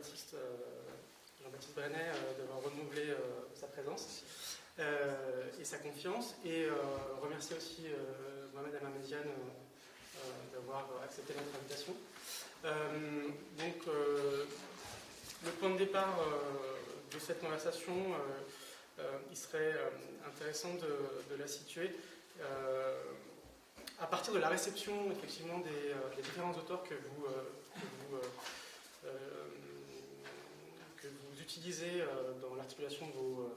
Jean-Baptiste Brenet d'avoir renouvelé sa présence et sa confiance, et remercier aussi Mohamed Ahmadian d'avoir accepté notre invitation. Donc, le point de départ de cette conversation, il serait intéressant de la situer à partir de la réception effectivement des différents auteurs que vous utilisez dans l'articulation de vos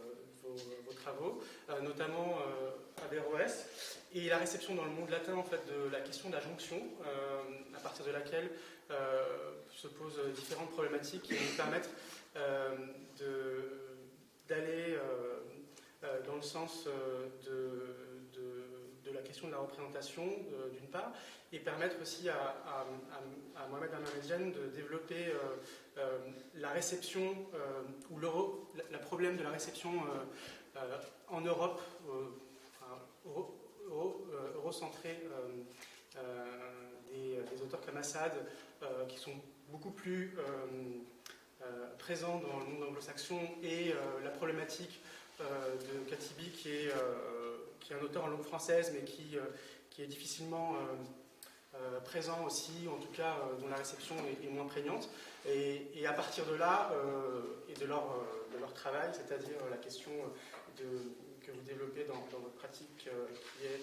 travaux, notamment Averroès, et la réception dans le monde latin en fait, de la question de la jonction, à partir de laquelle se posent différentes problématiques qui nous permettent d'aller dans le sens de la question de la représentation, d'une part, et permettre aussi à Mohamed Ahmadian de développer la réception, ou le problème de la réception en Europe, eurocentré, des auteurs comme Assad, qui sont beaucoup plus présents dans le monde anglo-saxon, et la problématique de Katibi, qui est un auteur en langue française, mais qui est difficilement présent aussi, en tout cas dont la réception est moins prégnante. Et à partir de là, et de leur travail, c'est-à-dire la question que vous développez dans votre pratique, qui est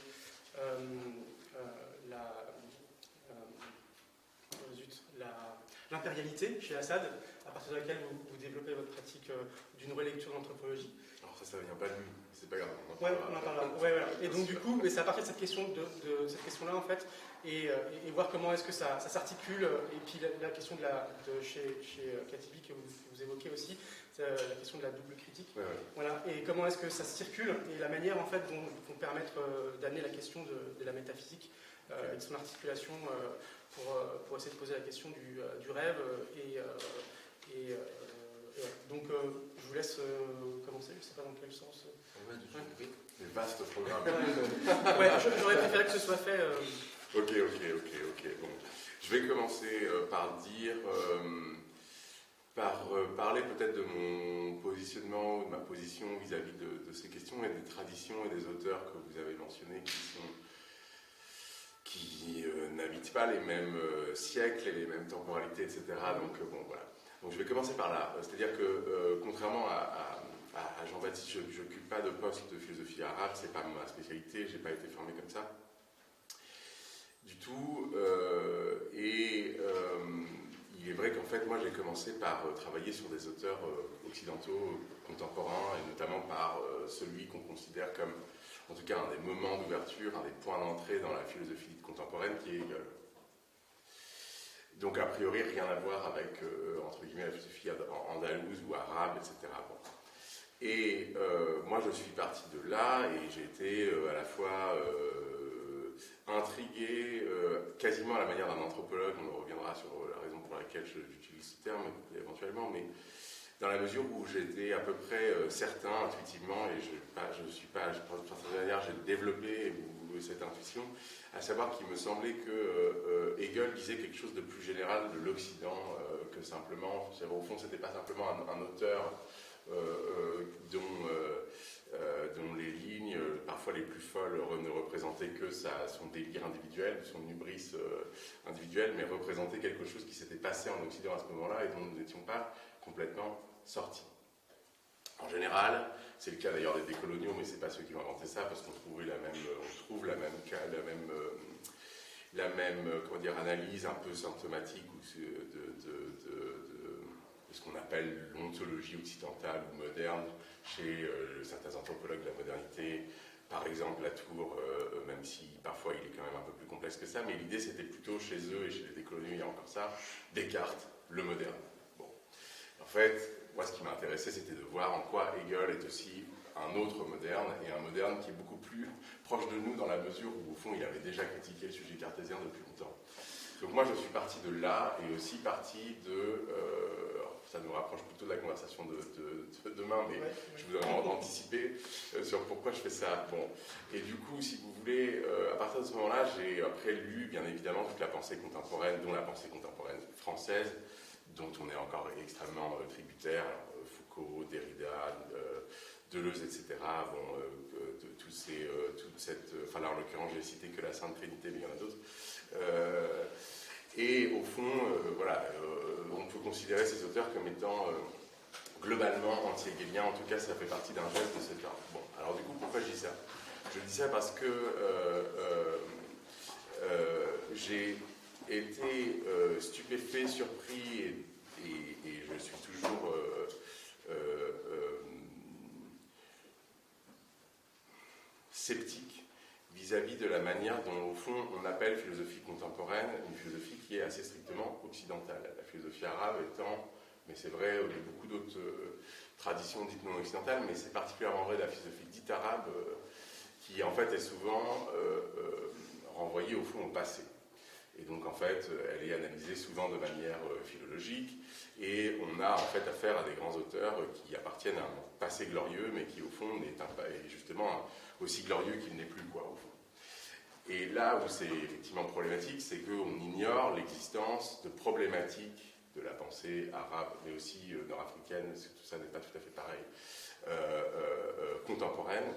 l'impérialité chez Assad, à partir de laquelle vous développez votre pratique d'une relecture d'anthropologie. Alors ça vient pas de lui, c'est pas grave. Ouais, on en parlera. Ouais, voilà. Et donc du coup, c'est à partir de cette cette question-là en fait, et voir comment est-ce que ça s'articule, et puis la question chez Katibi que vous évoquez aussi, la question de la double critique. Ouais. Voilà. Et comment est-ce que ça circule, et la manière en fait dont vont permettre d'amener la question de la métaphysique et de son articulation pour essayer de poser la question du rêve donc, je vous laisse commencer, je ne sais pas dans quel sens. Oui, c'est vaste programme. Ouais, j'aurais préféré que ce soit fait. Ok. Bon. Je vais commencer par parler peut-être de mon positionnement, de ma position vis-à-vis de ces questions et des traditions et des auteurs que vous avez mentionnés qui n'habitent pas les mêmes siècles et les mêmes temporalités, etc. Donc, bon, voilà. Donc je vais commencer par là, c'est-à-dire que contrairement à Jean-Baptiste, je n'occupe pas de poste de philosophie arabe, c'est pas ma spécialité, j'ai pas été formé comme ça du tout, et il est vrai qu'en fait moi j'ai commencé par travailler sur des auteurs occidentaux contemporains, et notamment par celui qu'on considère comme en tout cas un des moments d'ouverture, un des points d'entrée dans la philosophie contemporaine, qui est Hegel. Donc, a priori, rien à voir avec, entre guillemets, la philosophie andalouse ou arabe, etc. Bon. Et moi, je suis parti de là, et j'ai été à la fois intrigué, quasiment à la manière d'un anthropologue, on reviendra sur la raison pour laquelle j'utilise ce terme éventuellement, mais dans la mesure où j'étais à peu près certain, intuitivement, et je pense que j'ai développé cette intuition, à savoir qu'il me semblait que Hegel disait quelque chose de plus général de l'Occident que simplement, au fond, c'était pas simplement un auteur dont les lignes, parfois les plus folles, ne représentaient que son délire individuel, son hubris individuel, mais représentaient quelque chose qui s'était passé en Occident à ce moment-là et dont nous n'étions pas complètement sortis. En général, c'est le cas d'ailleurs des décoloniaux, mais c'est pas ceux qui ont inventé ça, parce qu'on trouve la même analyse un peu symptomatique de ce qu'on appelle l'ontologie occidentale ou moderne chez certains anthropologues de la modernité. Par exemple, Latour, même si parfois il est quand même un peu plus complexe que ça, mais l'idée c'était plutôt chez eux et chez les décoloniaux, il y a encore ça, Descartes, le moderne. Bon. En fait, moi ce qui m'a intéressé, c'était de voir en quoi Hegel est aussi un autre moderne, et un moderne qui est beaucoup plus proche de nous dans la mesure où, au fond, il avait déjà critiqué le sujet cartésien depuis longtemps. Donc moi, je suis parti de là, et aussi parti de... ça nous rapproche plutôt de la conversation de demain, mais je vous ai anticipé sur pourquoi je fais ça. Bon. Et du coup, si vous voulez, à partir de ce moment-là, j'ai après lu, bien évidemment, toute la pensée contemporaine, dont la pensée contemporaine française, dont on est encore extrêmement tributaire. Alors, Foucault, Derrida, Deleuze, etc. Enfin là en l'occurrence j'ai cité que la Sainte Trinité, mais il y en a d'autres. Et au fond, on peut considérer ces auteurs comme étant globalement anti-hegéliens. En tout cas, ça fait partie d'un geste de cet ordre. Bon, alors du coup, pourquoi je dis ça? Je dis ça parce que j'ai été stupéfait, surpris, et je suis toujours sceptique vis-à-vis de la manière dont, au fond, on appelle philosophie contemporaine une philosophie qui est assez strictement occidentale. La philosophie arabe étant, mais c'est vrai de beaucoup d'autres traditions dites non occidentales, mais c'est particulièrement vrai de la philosophie dite arabe, qui en fait est souvent renvoyée au fond au passé. Et donc en fait, elle est analysée souvent de manière philologique, et on a en fait affaire à des grands auteurs qui appartiennent à un passé glorieux, mais qui au fond est justement aussi glorieux qu'il n'est plus, quoi, au fond. Et là où c'est effectivement problématique, c'est qu'on ignore l'existence de problématiques de la pensée arabe, mais aussi nord-africaine, parce que tout ça n'est pas tout à fait pareil, contemporaine,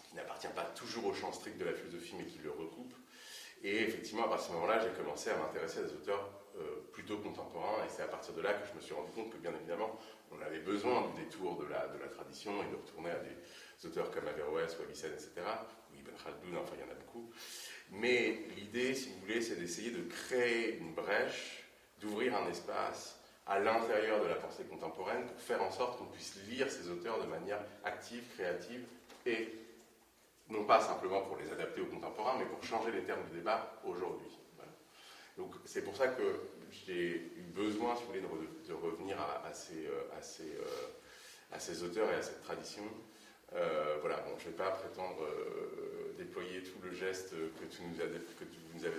qui n'appartient pas toujours au champ strict de la philosophie, mais qui le recoupe. Et effectivement, à partir de ce moment-là, j'ai commencé à m'intéresser à des auteurs plutôt contemporains, et c'est à partir de là que je me suis rendu compte que, bien évidemment, on avait besoin du détour de la tradition et de retourner à des auteurs comme Averroès ou Avicenne, etc., ou Ibn Khaldoun, enfin, il y en a beaucoup. Mais l'idée, si vous voulez, c'est d'essayer de créer une brèche, d'ouvrir un espace à l'intérieur de la pensée contemporaine pour faire en sorte qu'on puisse lire ces auteurs de manière active, créative, et non pas simplement pour les adapter aux contemporains, mais pour changer les termes du débat aujourd'hui. Voilà. Donc c'est pour ça que j'ai eu besoin, si vous voulez, de revenir à ces auteurs et à cette tradition. Voilà, bon, je ne vais pas prétendre déployer tout le geste que tu nous avais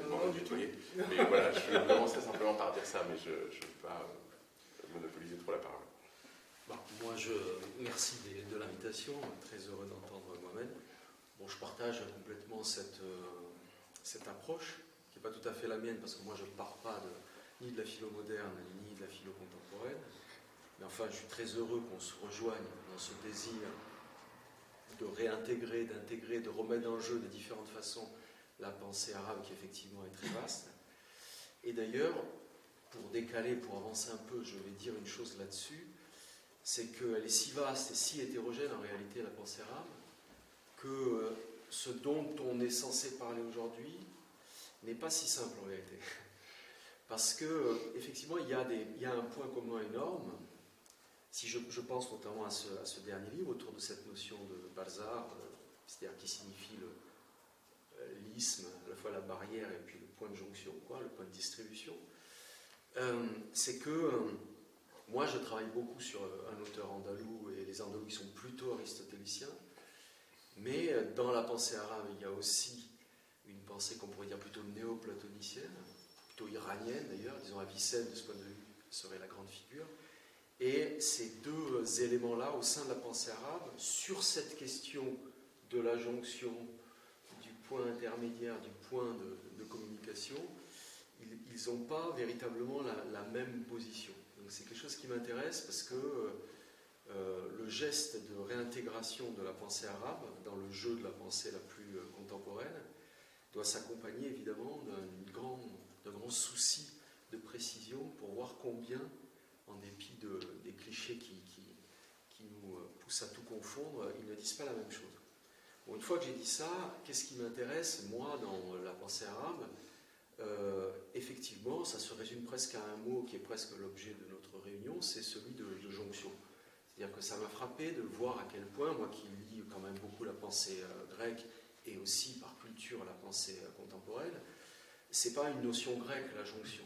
demandé de déployer, mais voilà, je commençais simplement par dire ça, mais je ne veux pas monopoliser trop la parole. Bon, moi, merci de l'invitation, très heureux d'entendre Mohamed. Bon, je partage complètement cette approche, qui n'est pas tout à fait la mienne, parce que moi, je ne pars pas ni de la philo moderne, ni de la philo contemporaine. Mais enfin, je suis très heureux qu'on se rejoigne dans ce désir de réintégrer, d'intégrer, de remettre en jeu de différentes façons la pensée arabe, qui effectivement est très vaste. Et d'ailleurs, pour décaler, pour avancer un peu, je vais dire une chose là-dessus, c'est qu'elle est si vaste et si hétérogène en réalité, la pensée arabe, que ce dont on est censé parler aujourd'hui n'est pas si simple en réalité. Parce que, effectivement, il y a un point commun énorme. Si je pense notamment à ce dernier livre, autour de cette notion de bazar, c'est-à-dire qui signifie l'isme, à la fois la barrière et puis le point de jonction, quoi, le point de distribution, c'est que moi je travaille beaucoup sur un auteur andalou, et les andalous qui sont plutôt aristotéliciens, mais dans la pensée arabe, il y a aussi une pensée qu'on pourrait dire plutôt néo-platonicienne, plutôt iranienne d'ailleurs, disons Avicenne de ce point de vue serait la grande figure. Et ces deux éléments-là, au sein de la pensée arabe, sur cette question de la jonction, du point intermédiaire, du point de communication, ils n'ont pas véritablement la même position. Donc c'est quelque chose qui m'intéresse parce que le geste de réintégration de la pensée arabe dans le jeu de la pensée la plus contemporaine doit s'accompagner évidemment d'un grand souci de précision pour voir combien, en dépit des clichés qui nous poussent à tout confondre, ils ne disent pas la même chose. Bon, une fois que j'ai dit ça, qu'est-ce qui m'intéresse, moi, dans la pensée arabe? Effectivement, ça se résume presque à un mot qui est presque l'objet de notre réunion, c'est celui de jonction. C'est-à-dire que ça m'a frappé de voir à quel point, moi qui lis quand même beaucoup la pensée grecque, et aussi par culture la pensée contemporaine, c'est pas une notion grecque, la jonction.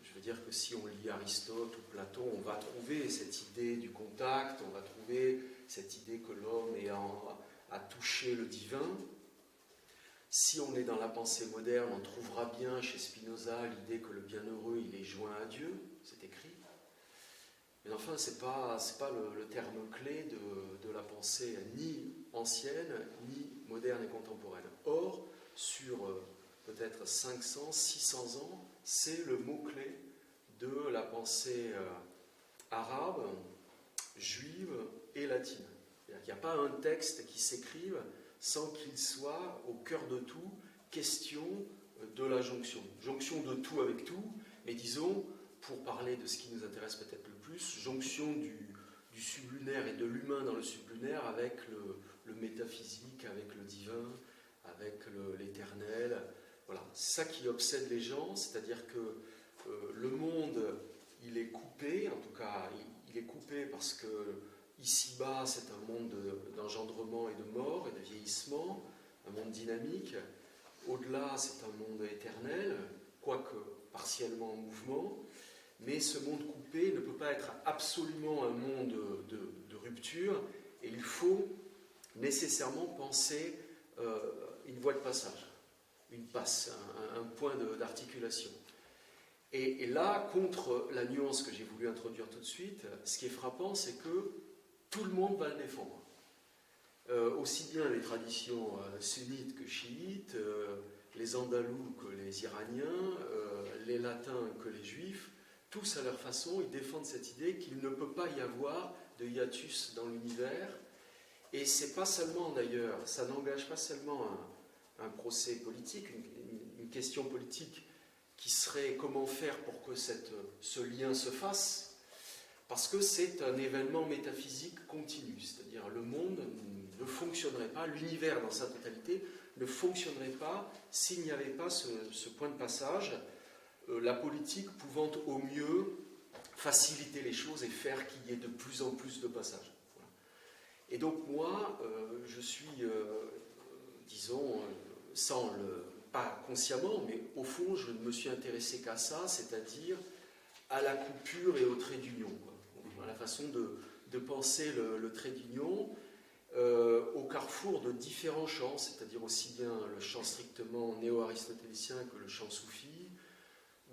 Je veux dire que si on lit Aristote ou Platon, on va trouver cette idée du contact, on va trouver cette idée que l'homme a touché le divin. Si on est dans la pensée moderne, on trouvera bien chez Spinoza l'idée que le bienheureux, il est joint à Dieu, c'est écrit. Mais enfin, c'est pas le terme clé de la pensée ni ancienne, ni moderne et contemporaine. Or, sur peut-être 500, 600 ans, c'est le mot-clé de la pensée arabe, juive et latine. C'est-à-dire qu'il n'y a pas un texte qui s'écrive sans qu'il soit au cœur de tout question de la jonction. Jonction de tout avec tout, mais disons, pour parler de ce qui nous intéresse peut-être le plus, jonction du sublunaire et de l'humain dans le sublunaire avec le métaphysique, avec le divin, avec l'éternel. Voilà, c'est ça qui obsède les gens, c'est-à-dire que le monde, il est coupé, en tout cas, il est coupé parce que ici-bas, c'est un monde d'engendrement et de mort et de vieillissement, un monde dynamique. Au-delà, c'est un monde éternel, quoique partiellement en mouvement. Mais ce monde coupé ne peut pas être absolument un monde de rupture, et il faut nécessairement penser une voie de passage, une passe, un point d'articulation. Et là, contre la nuance que j'ai voulu introduire tout de suite, ce qui est frappant, c'est que tout le monde va le défendre. Aussi bien les traditions sunnites que chiites, les Andalous que les Iraniens, les Latins que les Juifs, tous à leur façon, ils défendent cette idée qu'il ne peut pas y avoir de hiatus dans l'univers. Et c'est pas seulement d'ailleurs, ça n'engage pas seulement un procès politique, une question politique qui serait comment faire pour que ce lien se fasse, parce que c'est un événement métaphysique continu, c'est-à-dire le monde ne fonctionnerait pas, l'univers dans sa totalité ne fonctionnerait pas s'il n'y avait pas ce point de passage, la politique pouvant au mieux faciliter les choses et faire qu'il y ait de plus en plus de passages. Voilà. Et donc moi, je suis, disons, pas consciemment, mais au fond, je ne me suis intéressé qu'à ça, c'est-à-dire à la coupure et au trait d'union, à la façon de penser le trait d'union au carrefour de différents champs, c'est-à-dire aussi bien le champ strictement néo-aristotélicien que le champ soufi,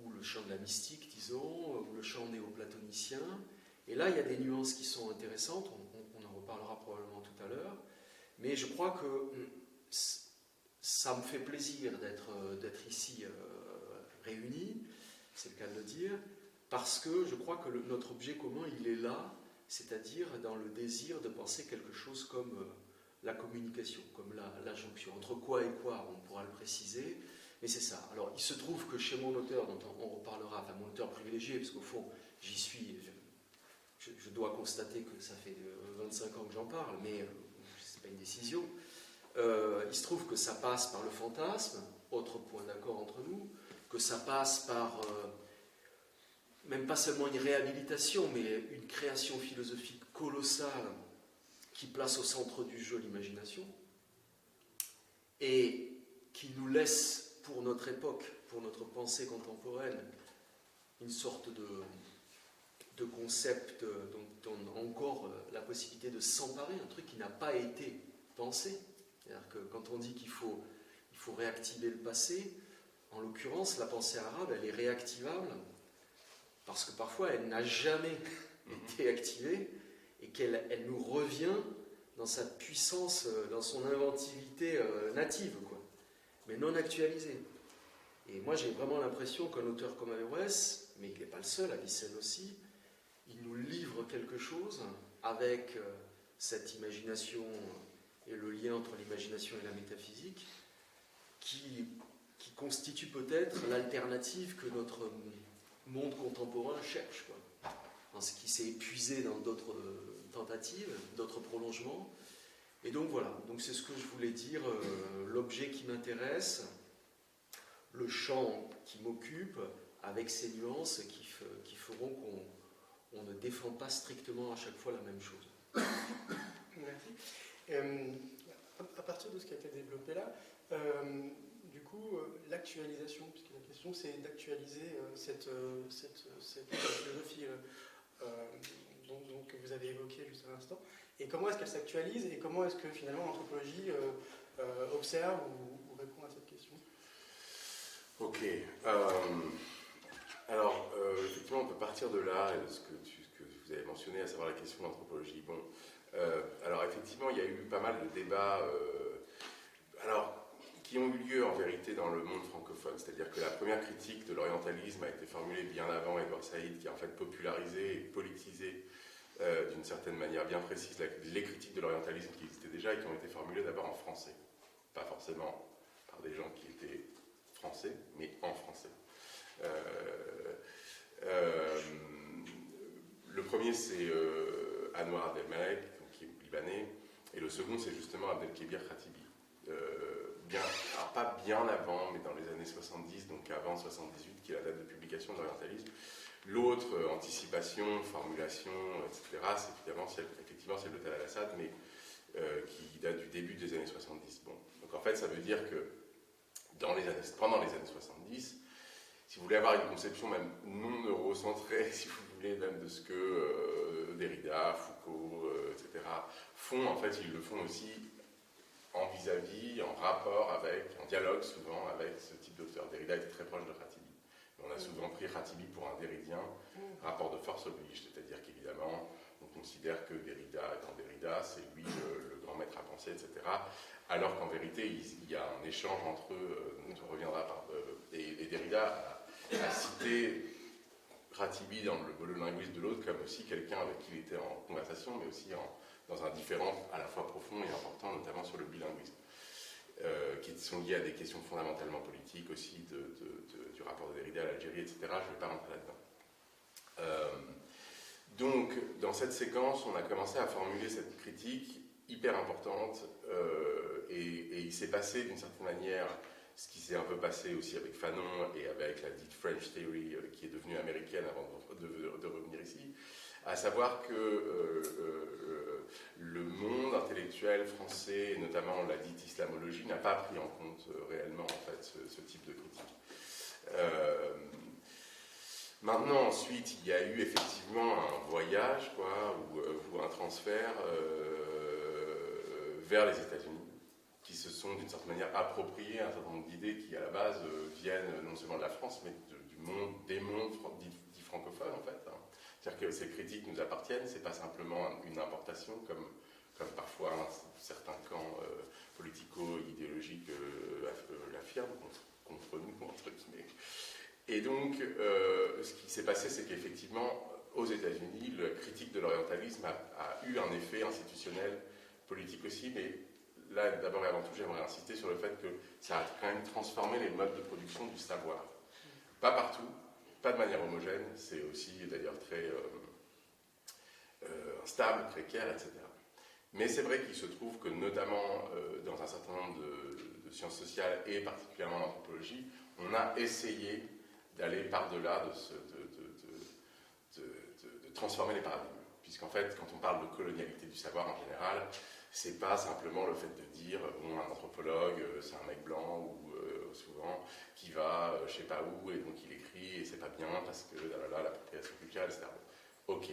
ou le champ de la mystique, disons, ou le champ néo-platonicien. Et là, il y a des nuances qui sont intéressantes, on en reparlera probablement tout à l'heure, mais je crois que ça me fait plaisir d'être ici réunis, c'est le cas de le dire, parce que je crois que notre objet commun, il est là, c'est-à-dire dans le désir de penser quelque chose comme la communication, comme la jonction. Entre quoi et quoi, on pourra le préciser, mais c'est ça. Alors, il se trouve que chez mon auteur, dont on reparlera, enfin mon auteur privilégié, parce qu'au fond, j'y suis, je dois constater que ça fait 25 ans que j'en parle, mais ce n'est pas une décision. Il se trouve que ça passe par le fantasme, autre point d'accord entre nous, que ça passe par, même pas seulement une réhabilitation, mais une création philosophique colossale qui place au centre du jeu l'imagination, et qui nous laisse, pour notre époque, pour notre pensée contemporaine, une sorte de concept dont on a encore la possibilité de s'emparer, un truc qui n'a pas été pensé. C'est-à-dire que quand on dit qu'il faut réactiver le passé, en l'occurrence, la pensée arabe, elle est réactivable, parce que parfois, elle n'a jamais été activée, et qu'elle nous revient dans sa puissance, dans son inventivité native, quoi, mais non actualisée. Et moi, j'ai vraiment l'impression qu'un auteur comme Averroès, mais il n'est pas le seul, Avicenne aussi, il nous livre quelque chose avec cette imagination et le lien entre l'imagination et la métaphysique qui constitue peut-être l'alternative que notre monde contemporain cherche, quoi. Dans ce qui s'est épuisé dans d'autres tentatives, d'autres prolongements. Et donc voilà, donc c'est ce que je voulais dire, l'objet qui m'intéresse, le champ qui m'occupe, avec ces nuances qui feront qu'on ne défend pas strictement à chaque fois la même chose. Merci. À partir de ce qui a été développé là, du coup, l'actualisation, puisque la question c'est d'actualiser cette philosophie que vous avez évoquée juste à l'instant, et comment est-ce qu'elle s'actualise, et comment est-ce que finalement l'anthropologie observe ou répond à cette question? Ok. Alors, effectivement, on peut partir de là, ce que vous avez mentionné, à savoir la question de l'anthropologie. Bon, alors effectivement, il y a eu pas mal de débats, alors, qui ont eu lieu en vérité dans le monde francophone. C'est-à-dire que la première critique de l'orientalisme a été formulée bien avant Edward Said, qui a en fait popularisé et politisé d'une certaine manière bien précise les critiques de l'orientalisme qui existaient déjà et qui ont été formulées d'abord en français. Pas forcément par des gens qui étaient français, mais en français. Le premier, c'est Anwar Abdelmalek, qui est libanais, et le second, c'est justement Abdelkébir Khatibi. Alors pas bien avant, mais dans les années 70, donc avant 78, qui est la date de publication de l'orientalisme. L'autre, anticipation, formulation, etc., c'est effectivement celle de Talal Assad, mais qui date du début des années 70. Bon. Donc en fait, ça veut dire que pendant les années 70, si vous voulez avoir une conception même non eurocentrée, si vous voulez, même de ce que Derrida, Foucault, etc. font, en fait, ils le font aussi en vis-à-vis, en rapport avec, en dialogue souvent avec ce type d'auteur. Derrida était très proche de Khatibi. On a souvent pris Khatibi pour un déridien, rapport de force oblige, c'est-à-dire qu'évidemment, on considère que Derrida, étant Derrida, c'est lui le grand maître à penser, etc. Alors qu'en vérité, il y a un échange entre eux, on reviendra par... et Derrida a cité Khatibi dans le monolinguisme de l'autre comme aussi quelqu'un avec qui il était en conversation, mais aussi dans un différent à la fois profond et important, notamment sur le bilinguisme, qui sont liés à des questions fondamentalement politiques aussi du rapport de Derrida à l'Algérie, etc. Je ne vais pas rentrer là-dedans. Donc, dans cette séquence, on a commencé à formuler cette critique hyper importante et il s'est passé d'une certaine manière ce qui s'est un peu passé aussi avec Fanon et avec la dite French Theory qui est devenue américaine avant de revenir ici, à savoir que le monde intellectuel français, et notamment la dite islamologie, n'a pas pris en compte réellement en fait, ce type de critique. Maintenant, ensuite, il y a eu effectivement un voyage, ou un transfert vers les États-Unis, qui se sont d'une certaine manière appropriés un certain nombre d'idées qui, à la base, viennent non seulement de la France, mais des mondes dits francophones, en fait. C'est-à-dire que ces critiques nous appartiennent, c'est pas simplement une importation, comme parfois certains camps politico-idéologiques l'affirment contre nous, entre guillemets. Et donc, ce qui s'est passé, c'est qu'effectivement, aux États-Unis, la critique de l'orientalisme a eu un effet institutionnel, politique aussi, mais là, d'abord et avant tout, j'aimerais insister sur le fait que ça a quand même transformé les modes de production du savoir. Pas partout, pas de manière homogène, c'est aussi d'ailleurs très instable, précaire, etc. Mais c'est vrai qu'il se trouve que notamment dans un certain nombre de sciences sociales et particulièrement en anthropologie, on a essayé d'aller par-delà de transformer les paradigmes. Puisqu'en fait, quand on parle de colonialité du savoir en général, c'est pas simplement le fait de dire, bon, un anthropologue, c'est un mec blanc, ou souvent, qui va je sais pas où, et donc il écrit, et c'est pas bien, parce que l'appropriation culturelle, etc. Ok.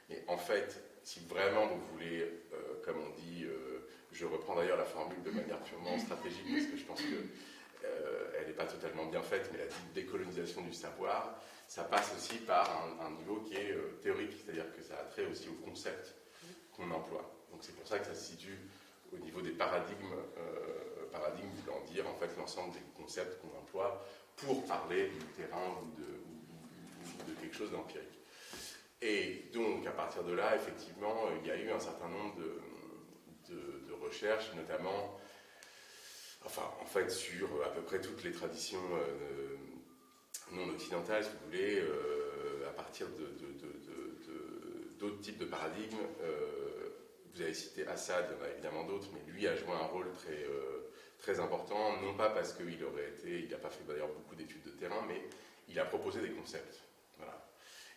Mais en fait, si vraiment vous voulez, comme on dit, je reprends d'ailleurs la formule de manière purement stratégique, parce que je pense que elle n'est pas totalement bien faite, mais la dite décolonisation du savoir, ça passe aussi par un niveau qui est théorique, c'est-à-dire que ça a trait aussi au concept qu'on emploie. Donc c'est pour ça que ça se situe au niveau des paradigmes, paradigmes voulant dire en fait l'ensemble des concepts qu'on emploie pour parler du terrain ou de quelque chose d'empirique. Et donc à partir de là, effectivement, il y a eu un certain nombre de recherches, notamment en fait, sur à peu près toutes les traditions non occidentales, si vous voulez, à partir d'autres types de paradigmes. Vous avez cité Assad, il y en a évidemment d'autres, mais lui a joué un rôle très important, non pas parce qu'il n'a pas fait d'ailleurs beaucoup d'études de terrain, mais il a proposé des concepts. Voilà.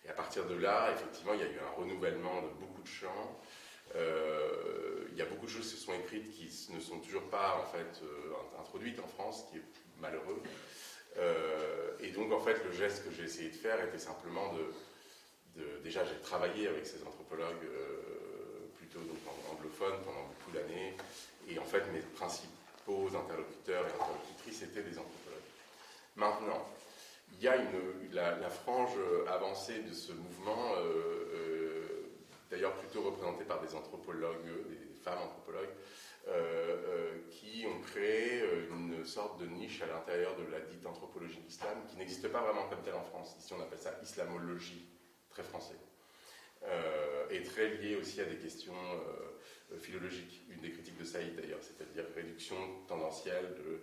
Et à partir de là, effectivement, il y a eu un renouvellement de beaucoup de champs. Il y a beaucoup de choses qui se sont écrites qui ne sont toujours pas en fait introduites en France, ce qui est malheureux. Et donc en fait le geste que j'ai essayé de faire était simplement déjà j'ai travaillé avec ces anthropologues plutôt donc anglophones pendant beaucoup d'années, et en fait mes principaux interlocuteurs et interlocutrices étaient des anthropologues. Maintenant, il y a la frange avancée de ce mouvement, d'ailleurs plutôt représentée par des anthropologues, des femmes anthropologues, qui ont créé une sorte de niche à l'intérieur de la dite anthropologie de l'islam, qui n'existe pas vraiment comme telle en France. Ici, on appelle ça islamologie, très français. Et très lié aussi à des questions philologiques. Une des critiques de Saïd, d'ailleurs, c'est-à-dire réduction tendancielle de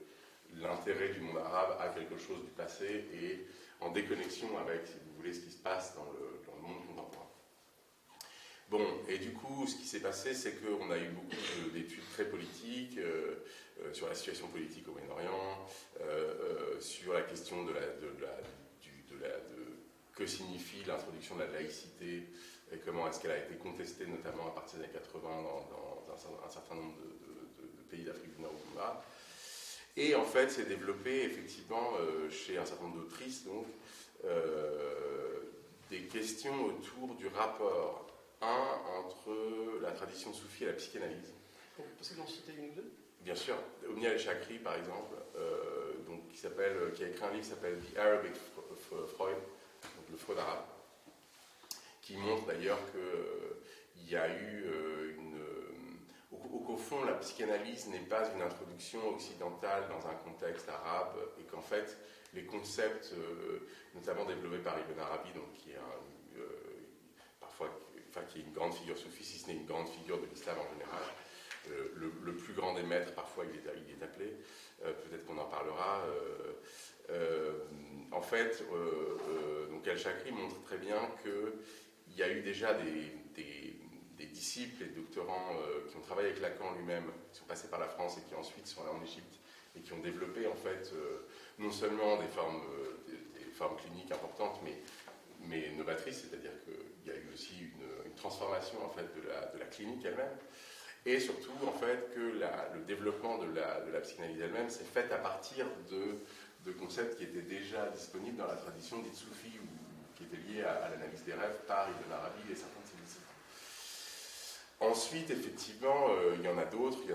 l'intérêt du monde arabe à quelque chose du passé et en déconnexion avec, si vous voulez, ce qui se passe dans le monde contemporain. Bon, et du coup, ce qui s'est passé, c'est qu'on a eu beaucoup d'études très politiques sur la situation politique au Moyen-Orient, sur la question de que signifie l'introduction de la laïcité et comment est-ce qu'elle a été contestée, notamment à partir des années 80 dans un certain nombre de pays d'Afrique du Nord ou du Nord. Et en fait, c'est développé effectivement chez un certain nombre d'autrices, donc, des questions autour du rapport entre la tradition soufie et la psychanalyse. Vous pouvez en citer une ou deux? Bien sûr, Omnia El-Chakri, par exemple, donc, qui a écrit un livre qui s'appelle The Arabic Freud, donc le Freud arabe, qui montre d'ailleurs qu'il y a eu qu'au fond, la psychanalyse n'est pas une introduction occidentale dans un contexte arabe, et qu'en fait, les concepts, notamment développés par Ibn Arabi, donc, qui est qui est une grande figure soufie, si ce n'est une grande figure de l'islam en général, le plus grand des maîtres, parfois il est appelé, peut-être qu'on en parlera. En fait, donc El-Chakri montre très bien qu'il y a eu déjà des disciples et doctorants qui ont travaillé avec Lacan lui-même, qui sont passés par la France et qui ensuite sont allés en Égypte et qui ont développé en fait non seulement des formes cliniques importantes, mais novatrices, c'est-à-dire qu'il y a eu aussi une transformation en fait de la clinique elle-même, et surtout en fait que le développement de la psychanalyse elle-même s'est fait à partir de concepts qui étaient déjà disponibles dans la tradition dite soufie, ou qui étaient liés à l'analyse des rêves par Ibn Arabi et certains de ses disciples. Ensuite, effectivement, il y en a d'autres. Il y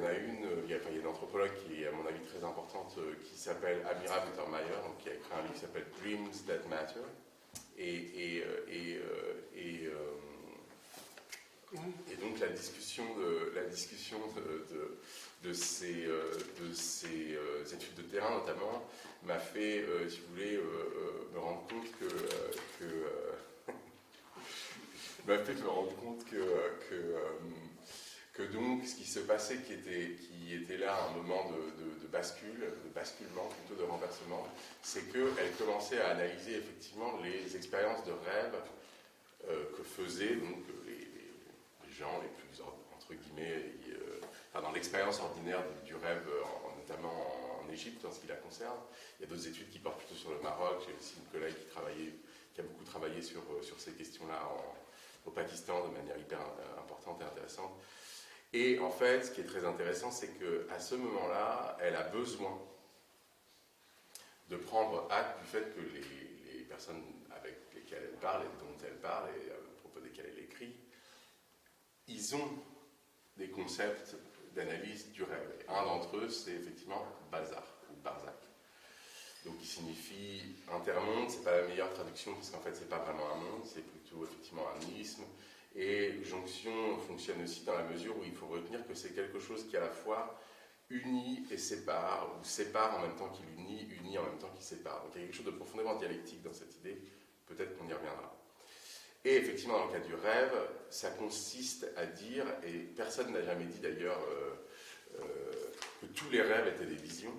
a une anthropologue qui est, à mon avis, très importante, qui s'appelle Amira Buttermeyer, donc, qui a écrit un livre qui s'appelle Dreams That Matter. Et donc la discussion de ces études de terrain notamment m'a fait, si vous voulez, me rendre compte que donc ce qui se passait, qui était là un moment de basculement, plutôt de renversement, c'est qu'elle commençait à analyser effectivement les expériences de rêve que faisaient donc les gens les plus, entre guillemets, dans l'expérience ordinaire du rêve, notamment en Égypte en ce qui la concerne. Il y a d'autres études qui portent plutôt sur le Maroc. J'ai aussi une collègue qui a beaucoup travaillé sur ces questions-là au Pakistan de manière hyper importante et intéressante. Et en fait, ce qui est très intéressant, c'est qu'à ce moment-là, elle a besoin de prendre acte du fait que les personnes avec lesquelles elle parle et dont elle parle et à propos desquelles elle écrit, ils ont des concepts d'analyse du rêve. Et un d'entre eux, c'est effectivement Balzac ou Barzac. Donc, qui signifie intermonde. C'est pas la meilleure traduction parce qu'en fait, c'est pas vraiment un monde, c'est plutôt effectivement un isme. Et jonction fonctionne aussi dans la mesure où il faut retenir que c'est quelque chose qui à la fois unit et sépare, ou sépare en même temps qu'il unit en même temps qu'il sépare. Donc il y a quelque chose de profondément dialectique dans cette idée, peut-être qu'on y reviendra. Et effectivement, dans le cas du rêve, ça consiste à dire, et personne n'a jamais dit d'ailleurs que tous les rêves étaient des visions,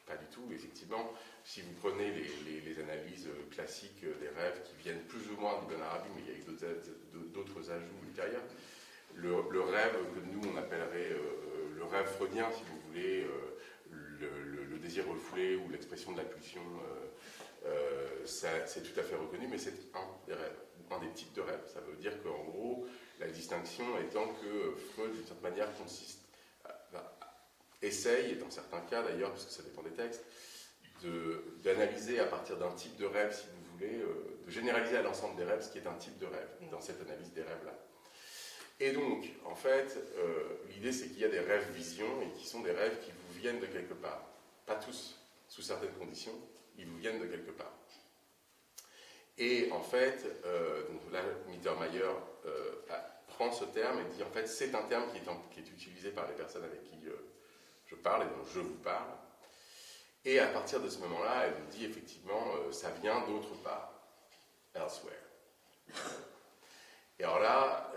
pas du tout, effectivement. Si vous prenez les analyses classiques des rêves qui viennent plus ou moins d'Ibn Arabi, mais il y a eu d'autres ajouts ultérieurs, le rêve que nous on appellerait le rêve freudien, si vous voulez, le désir refoulé ou l'expression de la pulsion, c'est tout à fait reconnu, mais c'est un des rêves, un des types de rêves. Ça veut dire qu'en gros, la distinction étant que Freud, d'une certaine manière, essaye, et dans certains cas d'ailleurs, parce que ça dépend des textes, d'analyser à partir d'un type de rêve, si vous voulez, de généraliser à l'ensemble des rêves ce qui est un type de rêve, dans cette analyse des rêves-là. Et donc, en fait, l'idée c'est qu'il y a des rêves-visions, et qui sont des rêves qui vous viennent de quelque part. Pas tous, sous certaines conditions, ils vous viennent de quelque part. Et en fait, donc là, Mittermeier prend ce terme et dit en fait c'est un terme qui est utilisé par les personnes avec qui je parle et dont je vous parle. Et à partir de ce moment-là, elle nous dit effectivement ça vient d'autre part, elsewhere. Et alors là,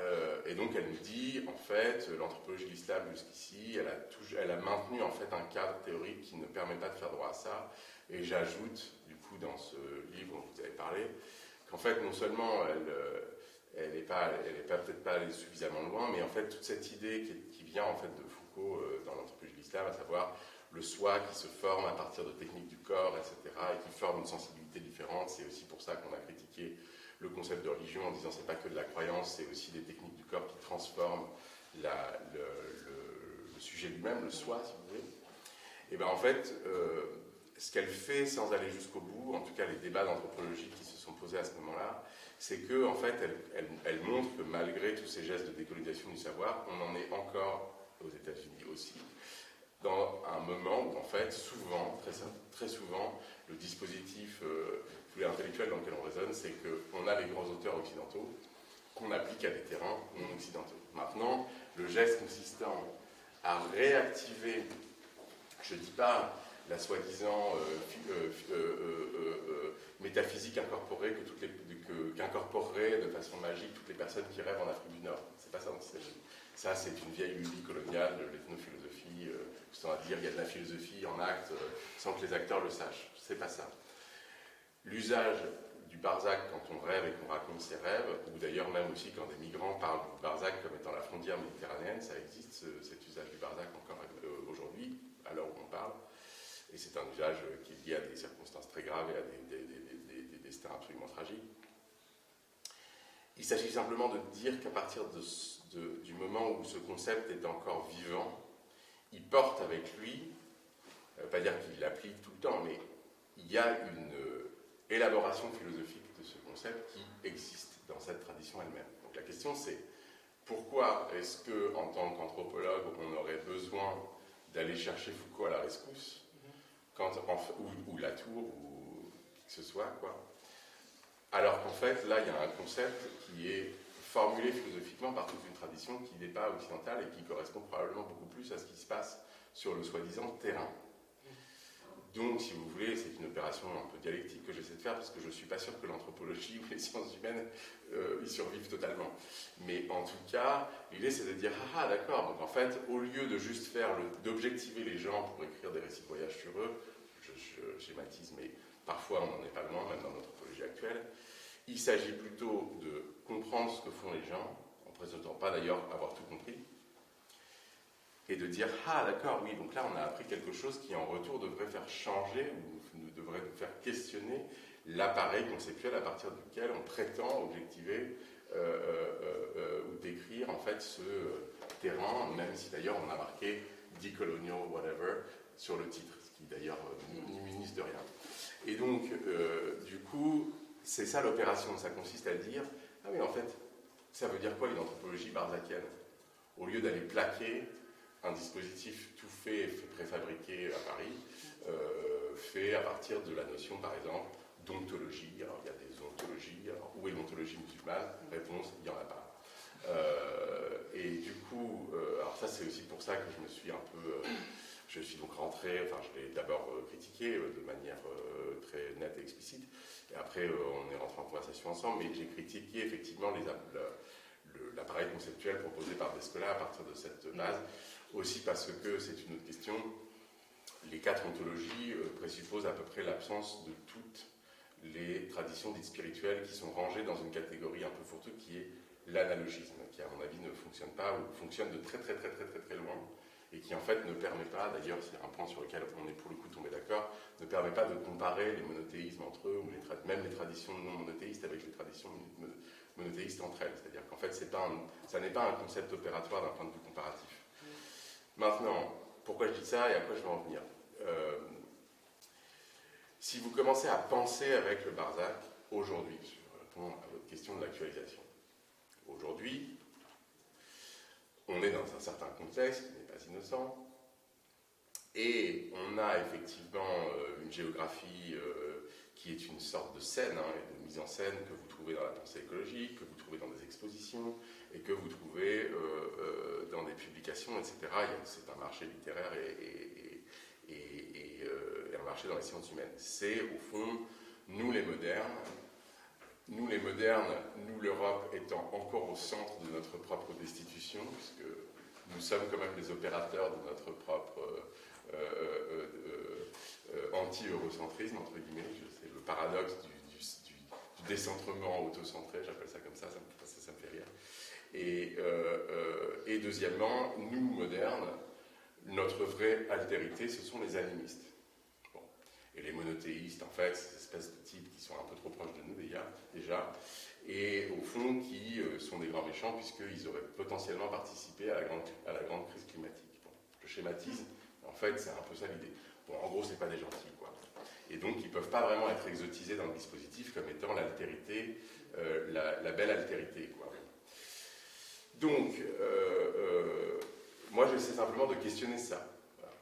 et donc elle nous dit en fait l'anthropologie de l'islam jusqu'ici, elle a maintenu en fait un cadre théorique qui ne permet pas de faire droit à ça. Et j'ajoute du coup dans ce livre dont vous avez parlé qu'en fait non seulement elle n'est peut-être pas allée suffisamment loin, mais en fait toute cette idée qui vient en fait de Foucault dans l'anthropologie de l'islam, à savoir le soi qui se forme à partir de techniques du corps, etc., et qui forme une sensibilité différente, c'est aussi pour ça qu'on a critiqué le concept de religion en disant c'est pas que de la croyance, c'est aussi des techniques du corps qui transforment le sujet lui-même, le soi, si vous voulez. Et bien en fait, ce qu'elle fait sans aller jusqu'au bout, en tout cas les débats d'anthropologie qui se sont posés à ce moment-là, c'est que en fait, elle montre que malgré tous ces gestes de décolonisation du savoir, on en est encore aux États-Unis aussi, dans un moment où en fait, souvent, très souvent, le dispositif intellectuel dans lequel on raisonne, c'est qu'on a les grands auteurs occidentaux qu'on applique à des terrains non occidentaux. Maintenant, le geste consistant à réactiver, je ne dis pas la soi-disant métaphysique incorporée qu'incorporeraient de façon magique toutes les personnes qui rêvent en Afrique du Nord. C'est pas ça dont il s'agit. Ça, c'est une vieille lubie coloniale de l'ethnophilosophie, c'est-à-dire il y a de la philosophie en acte sans que les acteurs le sachent. C'est pas ça. L'usage du Barzac quand on rêve et qu'on raconte ses rêves, ou d'ailleurs même aussi quand des migrants parlent du Barzac comme étant la frontière méditerranéenne, ça existe cet usage du Barzac encore aujourd'hui, à l'heure où on parle, et c'est un usage qui est lié à des circonstances très graves et à des destins absolument tragiques. Il s'agit simplement de dire qu'à partir du moment où ce concept est encore vivant, il porte avec lui, pas dire qu'il l'applique tout le temps, mais il y a une élaboration philosophique de ce concept qui existe dans cette tradition elle-même. Donc la question c'est, pourquoi est-ce qu'en tant qu'anthropologue, on aurait besoin d'aller chercher Foucault à la rescousse, ou Latour, ou qui que ce soit, quoi, alors qu'en fait, là, il y a un concept qui est formulé philosophiquement par toute une tradition qui n'est pas occidentale et qui correspond probablement beaucoup plus à ce qui se passe sur le soi-disant terrain. Donc, si vous voulez, c'est une opération un peu dialectique que j'essaie de faire parce que je ne suis pas sûr que l'anthropologie ou les sciences humaines y survivent totalement. Mais en tout cas, l'idée c'est de dire ah d'accord, donc en fait, au lieu de juste d'objectiver les gens pour écrire des récits de voyage sur eux, je schématise, mais parfois on n'en est pas loin, même dans l'anthropologie actuelle, il s'agit plutôt de comprendre ce que font les gens, en présentant pas d'ailleurs avoir tout compris, et de dire « Ah, d'accord, oui, donc là, on a appris quelque chose qui, en retour, devrait faire changer ou devrait nous faire questionner l'appareil conceptuel à partir duquel on prétend objectiver ou décrire, en fait, ce terrain, même si, d'ailleurs, on a marqué « decolonial whatever » sur le titre, ce qui, d'ailleurs, n'immunise de rien. Et donc, du coup, c'est ça l'opération. Ça consiste à dire « Ah oui, en fait, ça veut dire quoi, une anthropologie barzakienne ?» Au lieu d'aller plaquer un dispositif tout fait, préfabriqué à Paris, fait à partir de la notion, par exemple, d'ontologie. Alors, il y a des ontologies. Alors, où est l'ontologie musulmane? Réponse, il n'y en a pas. Et du coup, alors ça, c'est aussi pour ça que je me suis un peu... je suis donc rentré, enfin, je l'ai d'abord critiqué de manière très nette et explicite, et après, on est rentré en conversation ensemble, mais j'ai critiqué effectivement l'appareil conceptuel proposé par Descola à partir de cette base, aussi parce que c'est une autre question. Les quatre ontologies présupposent à peu près l'absence de toutes les traditions dites spirituelles qui sont rangées dans une catégorie un peu fourre-tout qui est l'analogisme, qui à mon avis ne fonctionne pas ou fonctionne de très loin et qui en fait ne permet pas, d'ailleurs c'est un point sur lequel on est pour le coup tombé d'accord, ne permet pas de comparer les monothéismes entre eux ou même les traditions non monothéistes avec les traditions monothéistes entre elles. C'est-à-dire qu'en fait ça n'est pas un concept opératoire d'un point de vue comparatif. Maintenant, pourquoi je dis ça et à quoi je veux en venir? Si vous commencez à penser avec le Barzac, aujourd'hui, je réponds à votre question de l'actualisation. Aujourd'hui, on est dans un certain contexte qui n'est pas innocent, et on a effectivement une géographie qui est une sorte de scène, et de mise en scène que vous trouvez dans la pensée écologique, que vous trouvez dans des expositions, et que vous trouvez dans des publications, etc. C'est un marché littéraire et un marché dans les sciences humaines. C'est, au fond, nous les modernes, nous l'Europe étant encore au centre de notre propre destitution, puisque nous sommes quand même les opérateurs de notre propre anti-eurocentrisme, entre guillemets, c'est le paradoxe du décentrement autocentré, j'appelle ça comme ça, ça me fait rire. Et deuxièmement, nous, modernes, notre vraie altérité, ce sont les animistes. Bon. Et les monothéistes, en fait, ces espèces de types qui sont un peu trop proches de nous déjà, et au fond qui sont des grands méchants puisqu'ils auraient potentiellement participé à la grande crise climatique. Bon. Je schématise, en fait, c'est un peu ça l'idée. Bon, en gros, c'est pas des gentils, quoi. Et donc, ils ne peuvent pas vraiment être exotisés dans le dispositif comme étant l'altérité, la belle altérité, quoi. Donc, moi, j'essaie simplement de questionner ça. Voilà.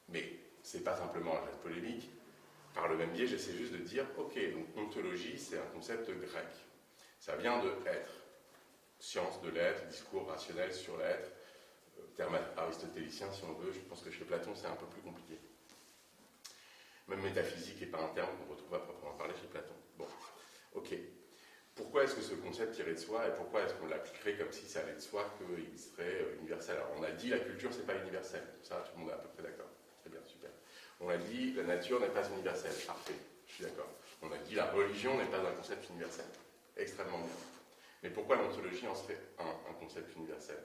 Mais ce n'est pas simplement un geste polémique. Par le même biais, j'essaie juste de dire, ok, donc ontologie, c'est un concept grec. Ça vient de être. Science de l'être, discours rationnel sur l'être, terme aristotélicien si on veut. Je pense que chez Platon, c'est un peu plus compliqué. Même métaphysique n'est pas un terme qu'on retrouve à proprement parler chez Platon. Bon, ok. Pourquoi est-ce que ce concept irait de soi et pourquoi est-ce qu'on l'appliquerait comme si ça allait de soi qu'il serait universel? Alors on a dit la culture c'est pas universel, ça tout le monde est à peu près d'accord. Très bien, super. On a dit la nature n'est pas universelle, parfait, je suis d'accord. On a dit la religion n'est pas un concept universel, extrêmement bien. Mais pourquoi l'ontologie en serait un concept universel?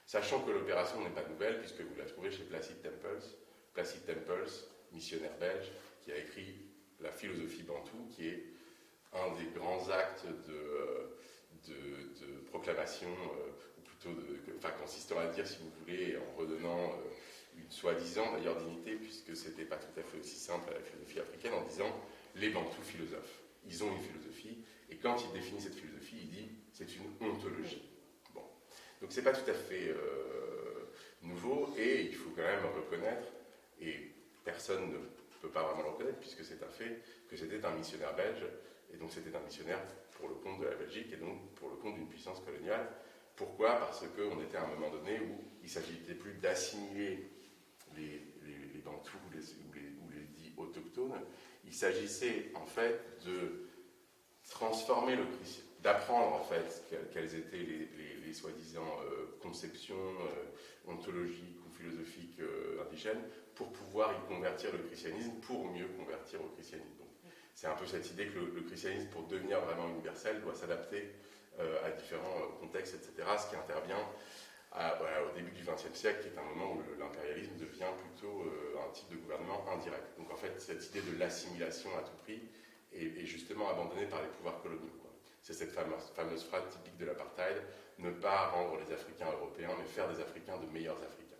Sachant que l'opération n'est pas nouvelle puisque vous la trouvez chez Placid Tempels, missionnaire belge, qui a écrit la philosophie bantoue, qui est un des grands actes de proclamation, ou plutôt consistant à dire, si vous voulez, en redonnant une soi-disant d'ailleurs dignité, puisque ce n'était pas tout à fait aussi simple à la philosophie africaine, en disant les bantous philosophes. Ils ont une philosophie, et quand il définit cette philosophie, il dit c'est une ontologie. Bon. Donc c'est pas tout à fait nouveau, et il faut quand même reconnaître, et personne ne peut pas vraiment le reconnaître, puisque c'est un fait, que c'était un missionnaire belge, et donc c'était un missionnaire pour le compte de la Belgique, et donc pour le compte d'une puissance coloniale. Pourquoi? Parce qu'on était à un moment donné où il ne s'agissait plus d'assimiler les Bantous ou les dits autochtones, il s'agissait en fait de transformer le christianisme, d'apprendre en fait quelles étaient les soi-disant conceptions ontologiques ou philosophiques indigènes pour pouvoir y convertir le christianisme, pour mieux convertir au christianisme. Donc, c'est un peu cette idée que le christianisme, pour devenir vraiment universel, doit s'adapter à différents contextes, etc. Ce qui intervient au début du XXe siècle, qui est un moment où l'impérialisme devient plutôt un type de gouvernement indirect. Donc en fait, cette idée de l'assimilation à tout prix est justement abandonnée par les pouvoirs coloniaux, quoi. C'est cette fameuse phrase typique de l'apartheid, ne pas rendre les Africains européens, mais faire des Africains de meilleurs Africains.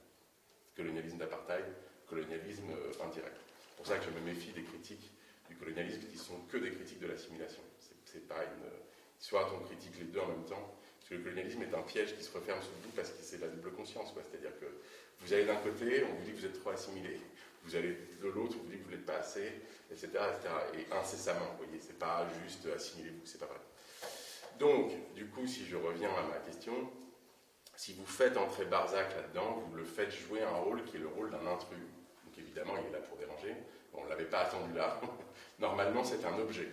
Colonialisme d'apartheid, colonialisme indirect. C'est pour ça que je me méfie des critiques du colonialisme qui sont que des critiques de l'assimilation. C'est pas soit on critique les deux en même temps, parce que le colonialisme est un piège qui se referme sur vous parce que c'est la double conscience, quoi. C'est-à-dire que vous allez d'un côté, on vous dit que vous êtes trop assimilé, vous allez de l'autre, on vous dit que vous n'êtes pas assez, etc., etc. Et incessamment, vous voyez, c'est pas juste assimilez-vous, c'est pas vrai. Donc, du coup, si je reviens à ma question, si vous faites entrer Barzac là-dedans, vous le faites jouer un rôle qui est le rôle d'un intrus. Donc évidemment, il est là pour déranger. On ne l'avait pas attendu là. Normalement, c'est un objet.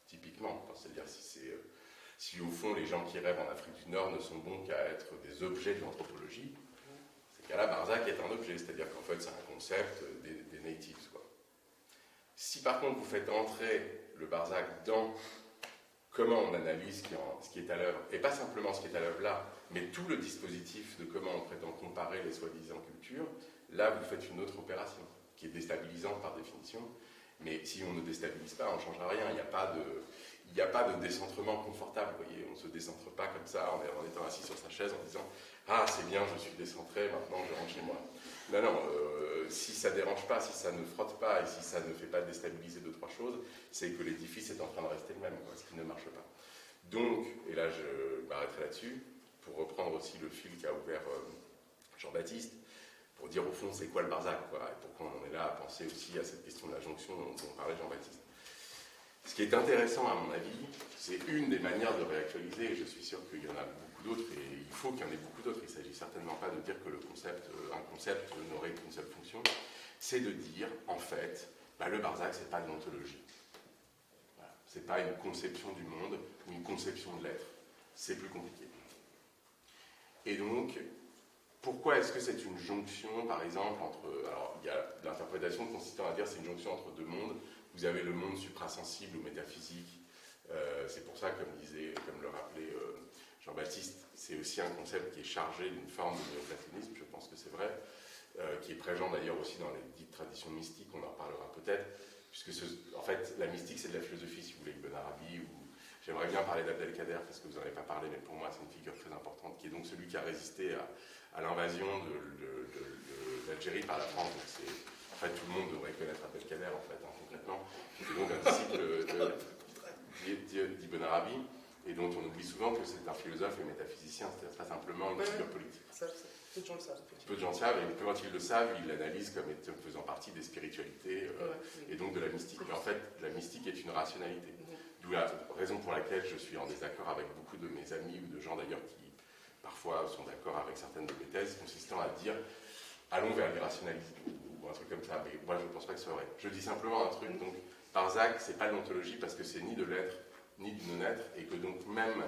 Typiquement. C'est-à-dire si au fond, les gens qui rêvent en Afrique du Nord ne sont bons qu'à être des objets de l'anthropologie, c'est qu'à là, Barzac est un objet. C'est-à-dire qu'en fait, c'est un concept des natives, quoi. Si par contre, vous faites entrer le Barzac dans comment on analyse ce qui est à l'œuvre, et pas simplement ce qui est à l'œuvre là, mais tout le dispositif de comment on prétend comparer les soi-disant cultures, là vous faites une autre opération, qui est déstabilisante par définition, mais si on ne déstabilise pas, on ne changera rien, il n'y a pas de décentrement confortable, vous voyez, on ne se décentre pas comme ça en étant assis sur sa chaise en disant « Ah, c'est bien, je suis décentré, maintenant je rentre chez moi ». Non, si ça ne dérange pas, si ça ne frotte pas et si ça ne fait pas déstabiliser deux, trois choses, c'est que l'édifice est en train de rester le même, quoi, ce qui ne marche pas. Donc, et là je m'arrêterai là-dessus, pour reprendre aussi le fil qu'a ouvert Jean-Baptiste, pour dire au fond c'est quoi le Barzac, quoi, et pourquoi on en est là à penser aussi à cette question de la jonction dont parlait Jean-Baptiste. Ce qui est intéressant à mon avis, c'est une des manières de réactualiser, et je suis sûr qu'il y en a beaucoup faut qu'il y en ait beaucoup d'autres. Il ne s'agit certainement pas de dire que un concept n'aurait qu'une seule fonction. C'est de dire, en fait, le Barzac, ce n'est pas de l'ontologie. Voilà. Ce n'est pas une conception du monde ou une conception de l'être. C'est plus compliqué. Et donc, pourquoi est-ce que c'est une jonction, par exemple, entre... Alors, il y a l'interprétation consistant à dire que c'est une jonction entre deux mondes. Vous avez le monde suprasensible ou métaphysique. C'est pour ça, comme le rappelait Jean-Baptiste, c'est aussi un concept qui est chargé d'une forme de néoplatonisme, je pense que c'est vrai, qui est présent d'ailleurs aussi dans les dites traditions mystiques, on en reparlera peut-être, puisque en fait, la mystique, c'est de la philosophie, si vous voulez, Ibn Arabi, ou j'aimerais bien parler d'Abdelkader, parce que vous n'en avez pas parlé, mais pour moi, c'est une figure très importante, qui est donc celui qui a résisté à l'invasion de l'Algérie par la France. Donc en fait, tout le monde devrait connaître Abdelkader, en fait, concrètement, qui était donc un disciple d'Ibn Arabi, et dont on oublie souvent que c'est un philosophe et métaphysicien, c'est-à-dire pas simplement une figure politique. Peu de gens le savent. Peu de gens le savent, et quand ils le savent, ils l'analysent comme faisant partie des spiritualités et donc de la mystique. Mais en fait, la mystique est une rationalité. D'où la raison pour laquelle je suis en désaccord avec beaucoup de mes amis ou de gens d'ailleurs qui parfois sont d'accord avec certaines de mes thèses consistant à dire allons vers l'irrationalisme ou un truc comme ça. Mais moi, je ne pense pas que ce soit vrai. Je dis simplement un truc, donc Barzac, c'est pas de l'ontologie parce que c'est ni de l'être ni du non-être, et que donc même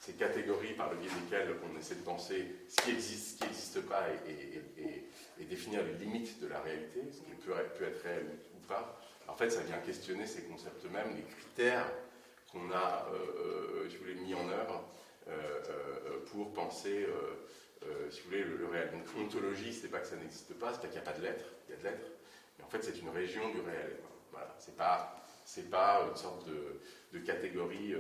ces catégories par le biais desquelles on essaie de penser ce qui existe, ce qui n'existe pas, et définir les limites de la réalité, ce qui peut être réel ou pas, en fait, ça vient questionner ces concepts mêmes, les critères qu'on a, si vous voulez, mis en œuvre pour penser, si vous voulez, le réel. Donc, ontologie, c'est pas que ça n'existe pas, c'est pas qu'il n'y a pas de l'être, il y a de l'être, mais en fait, c'est une région du réel. Voilà, c'est pas une sorte de catégorie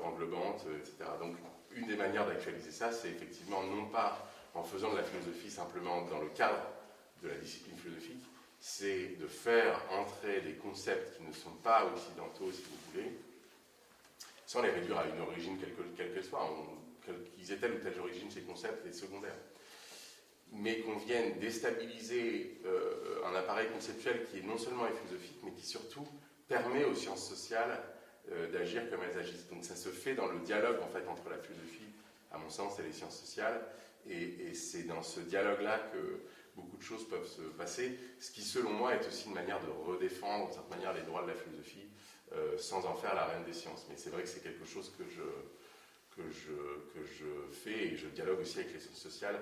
englobante, etc. Donc, une des manières d'actualiser ça, c'est effectivement non pas en faisant de la philosophie simplement dans le cadre de la discipline philosophique, c'est de faire entrer des concepts qui ne sont pas occidentaux, si vous voulez, sans les réduire à une origine quelle qu'elle soit, qu'ils aient telle ou telle origine, ces concepts, est secondaire. Mais qu'on vienne déstabiliser un appareil conceptuel qui est non seulement philosophique, mais qui surtout permet aux sciences sociales d'agir comme elles agissent. Donc ça se fait dans le dialogue en fait entre la philosophie, à mon sens, et les sciences sociales, et c'est dans ce dialogue-là que beaucoup de choses peuvent se passer, ce qui selon moi est aussi une manière de redéfendre, d'une certaine manière, les droits de la philosophie, sans en faire la reine des sciences. Mais c'est vrai que c'est quelque chose que je fais, et je dialogue aussi avec les sciences sociales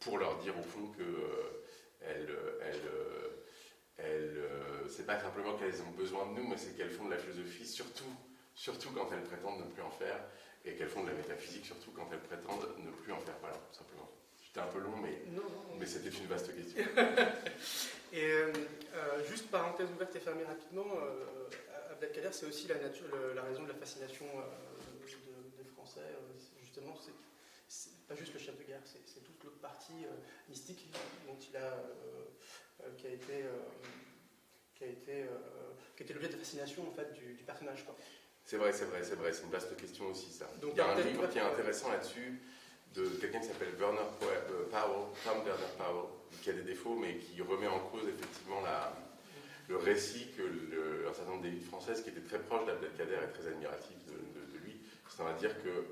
pour leur dire au fond que c'est pas simplement qu'elles ont besoin de nous, mais c'est qu'elles font de la philosophie surtout quand elles prétendent ne plus en faire, et qu'elles font de la métaphysique surtout quand elles prétendent ne plus en faire. Voilà, tout simplement. J'étais un peu long, mais c'était une vaste question. Et juste parenthèse ouverte et fermée rapidement, Abdelkader, c'est aussi la raison de la fascination des Français. Justement, c'est pas juste le chef de guerre, c'est toute l'autre partie mystique dont il a, qui a été l'objet de fascination en fait du personnage, quoi. C'est vrai, c'est une vaste question aussi, ça. Donc, il y a un livre qui est intéressant là-dessus, de quelqu'un qui s'appelle Tom Werner Powell, qui a des défauts, mais qui remet en cause effectivement le récit que un certain nombre d'élites françaises qui étaient très proches d'Abdelkader et très admiratifs de lui, c'est-à-dire que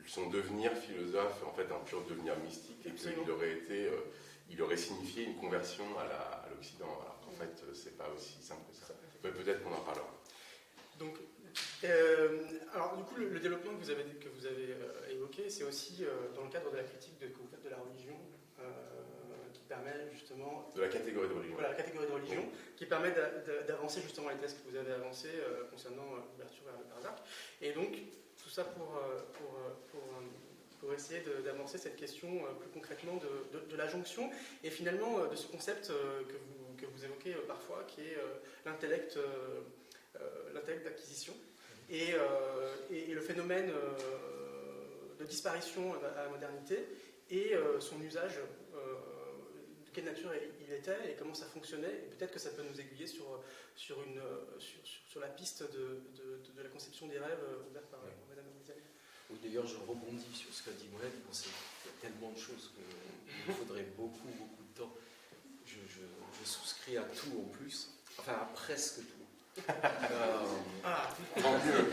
son devenir philosophe, en fait, un pur devenir mystique, et qu'il aurait signifié une conversion à l'Occident, alors qu'en fait, c'est pas aussi simple que ça. Mais peut-être qu'on en parlera. Donc, alors du coup, le développement que vous avez évoqué, c'est aussi dans le cadre de la critique que vous faites de la religion, qui permet justement... De la catégorie de religion. Voilà, la catégorie de religion, qui permet d'avancer justement les thèses que vous avez avancées concernant l'ouverture vers le Barzac. Et donc, tout ça pour essayer d'avancer cette question plus concrètement de la jonction, et finalement de ce concept que vous évoquez parfois, qui est l'intellect d'acquisition, et le phénomène de disparition à la modernité, et son usage, de quelle nature il était, et comment ça fonctionnait, et peut-être que ça peut nous aiguiller sur la piste de la conception des rêves ouverte par Madame Alizali. Oui, d'ailleurs, je rebondis sur ce qu'a dit Mohamed. Il y a tellement de choses qu'il faudrait beaucoup de temps. Je souscris à tout en plus, enfin à presque tout. Ah, En mieux.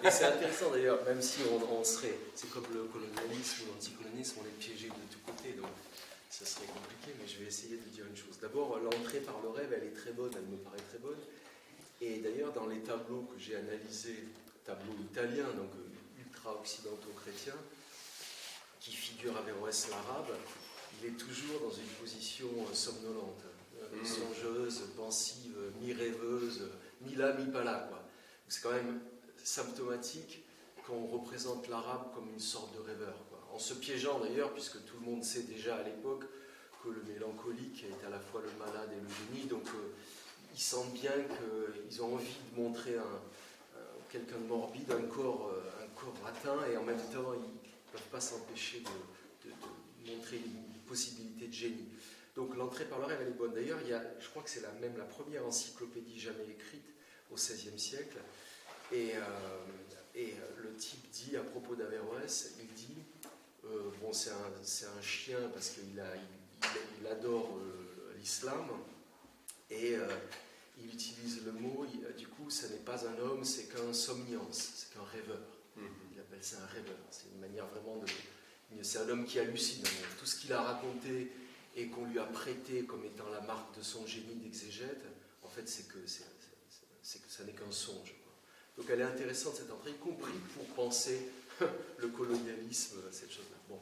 Et c'est intéressant d'ailleurs, même si on serait, c'est comme le colonialisme ou l'anticolonialisme, on est piégé de tous côtés, donc ça serait compliqué, mais je vais essayer de dire une chose. D'abord, l'entrée par le rêve, elle est très bonne, elle me paraît très bonne. Et d'ailleurs, dans les tableaux que j'ai analysés, tableaux italiens, donc ultra-occidentaux chrétiens, qui figurent Averroès l'arabe, il est toujours dans une position somnolente, songeuse, pensive, mi-rêveuse, mi-là, mi-pas là, quoi. C'est quand même symptomatique quand on représente l'arabe comme une sorte de rêveur, quoi. En se piégeant d'ailleurs, puisque tout le monde sait déjà à l'époque que le mélancolique est à la fois le malade et le génie, donc ils sentent bien qu'ils ont envie de montrer quelqu'un de morbide, un corps atteint, et en même temps ils ne peuvent pas s'empêcher de montrer une possibilité de génie. Donc l'entrée par le rêve, elle est bonne. D'ailleurs, je crois que c'est même la première encyclopédie jamais écrite au XVIe siècle. Et le type dit à propos d'Averroès, il dit, bon, c'est un chien parce qu'il adore l'islam, et il utilise le mot, du coup, ce n'est pas un homme, c'est qu'un somniance, c'est qu'un rêveur. Il appelle ça un rêveur. C'est une manière vraiment c'est un homme qui hallucine. Tout ce qu'il a raconté et qu'on lui a prêté comme étant la marque de son génie d'exégète, en fait, c'est que ça n'est qu'un songe, quoi. Donc elle est intéressante, cette entrée, y compris pour penser le colonialisme, cette chose-là. Bon.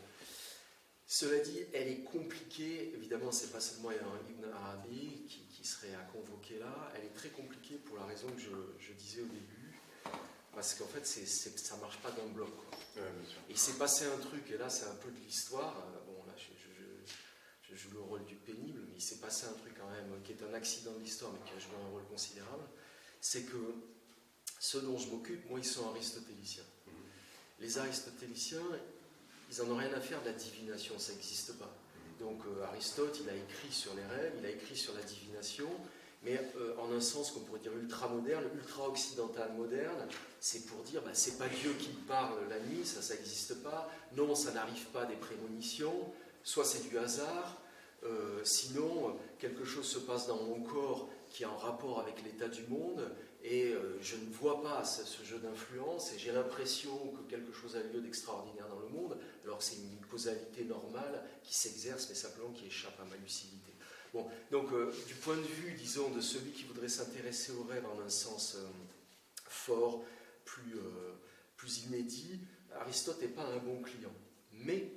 Cela dit, elle est compliquée. Évidemment, c'est pas seulement Ibn Arabi qui serait à convoquer là. Elle est très compliquée pour la raison que je disais au début, parce qu'en fait, ça marche pas d'un bloc, quoi. Il s'est passé un truc, et là, c'est un peu de l'histoire. Bon, là, je joue le rôle du pénible, mais il s'est passé un truc quand même qui est un accident de l'histoire, mais qui a joué un rôle considérable. C'est que ceux dont je m'occupe, moi, ils sont aristotéliciens. Les aristotéliciens, ils n'en ont rien à faire de la divination, ça n'existe pas. Donc Aristote, il a écrit sur les rêves, il a écrit sur la divination, mais en un sens qu'on pourrait dire ultra-moderne, ultra-occidental moderne, c'est pour dire, c'est pas Dieu qui parle la nuit, ça n'existe pas, non, ça n'arrive pas des prémonitions, soit c'est du hasard, sinon quelque chose se passe dans mon corps qui est en rapport avec l'état du monde, et je ne vois pas ce jeu d'influence, et j'ai l'impression que quelque chose a lieu d'extraordinaire dans le monde, alors que c'est une causalité normale qui s'exerce, mais simplement qui échappe à ma lucidité. Bon, donc du point de vue, disons, de celui qui voudrait s'intéresser au rêve en un sens fort, plus inédit, Aristote n'est pas un bon client. Mais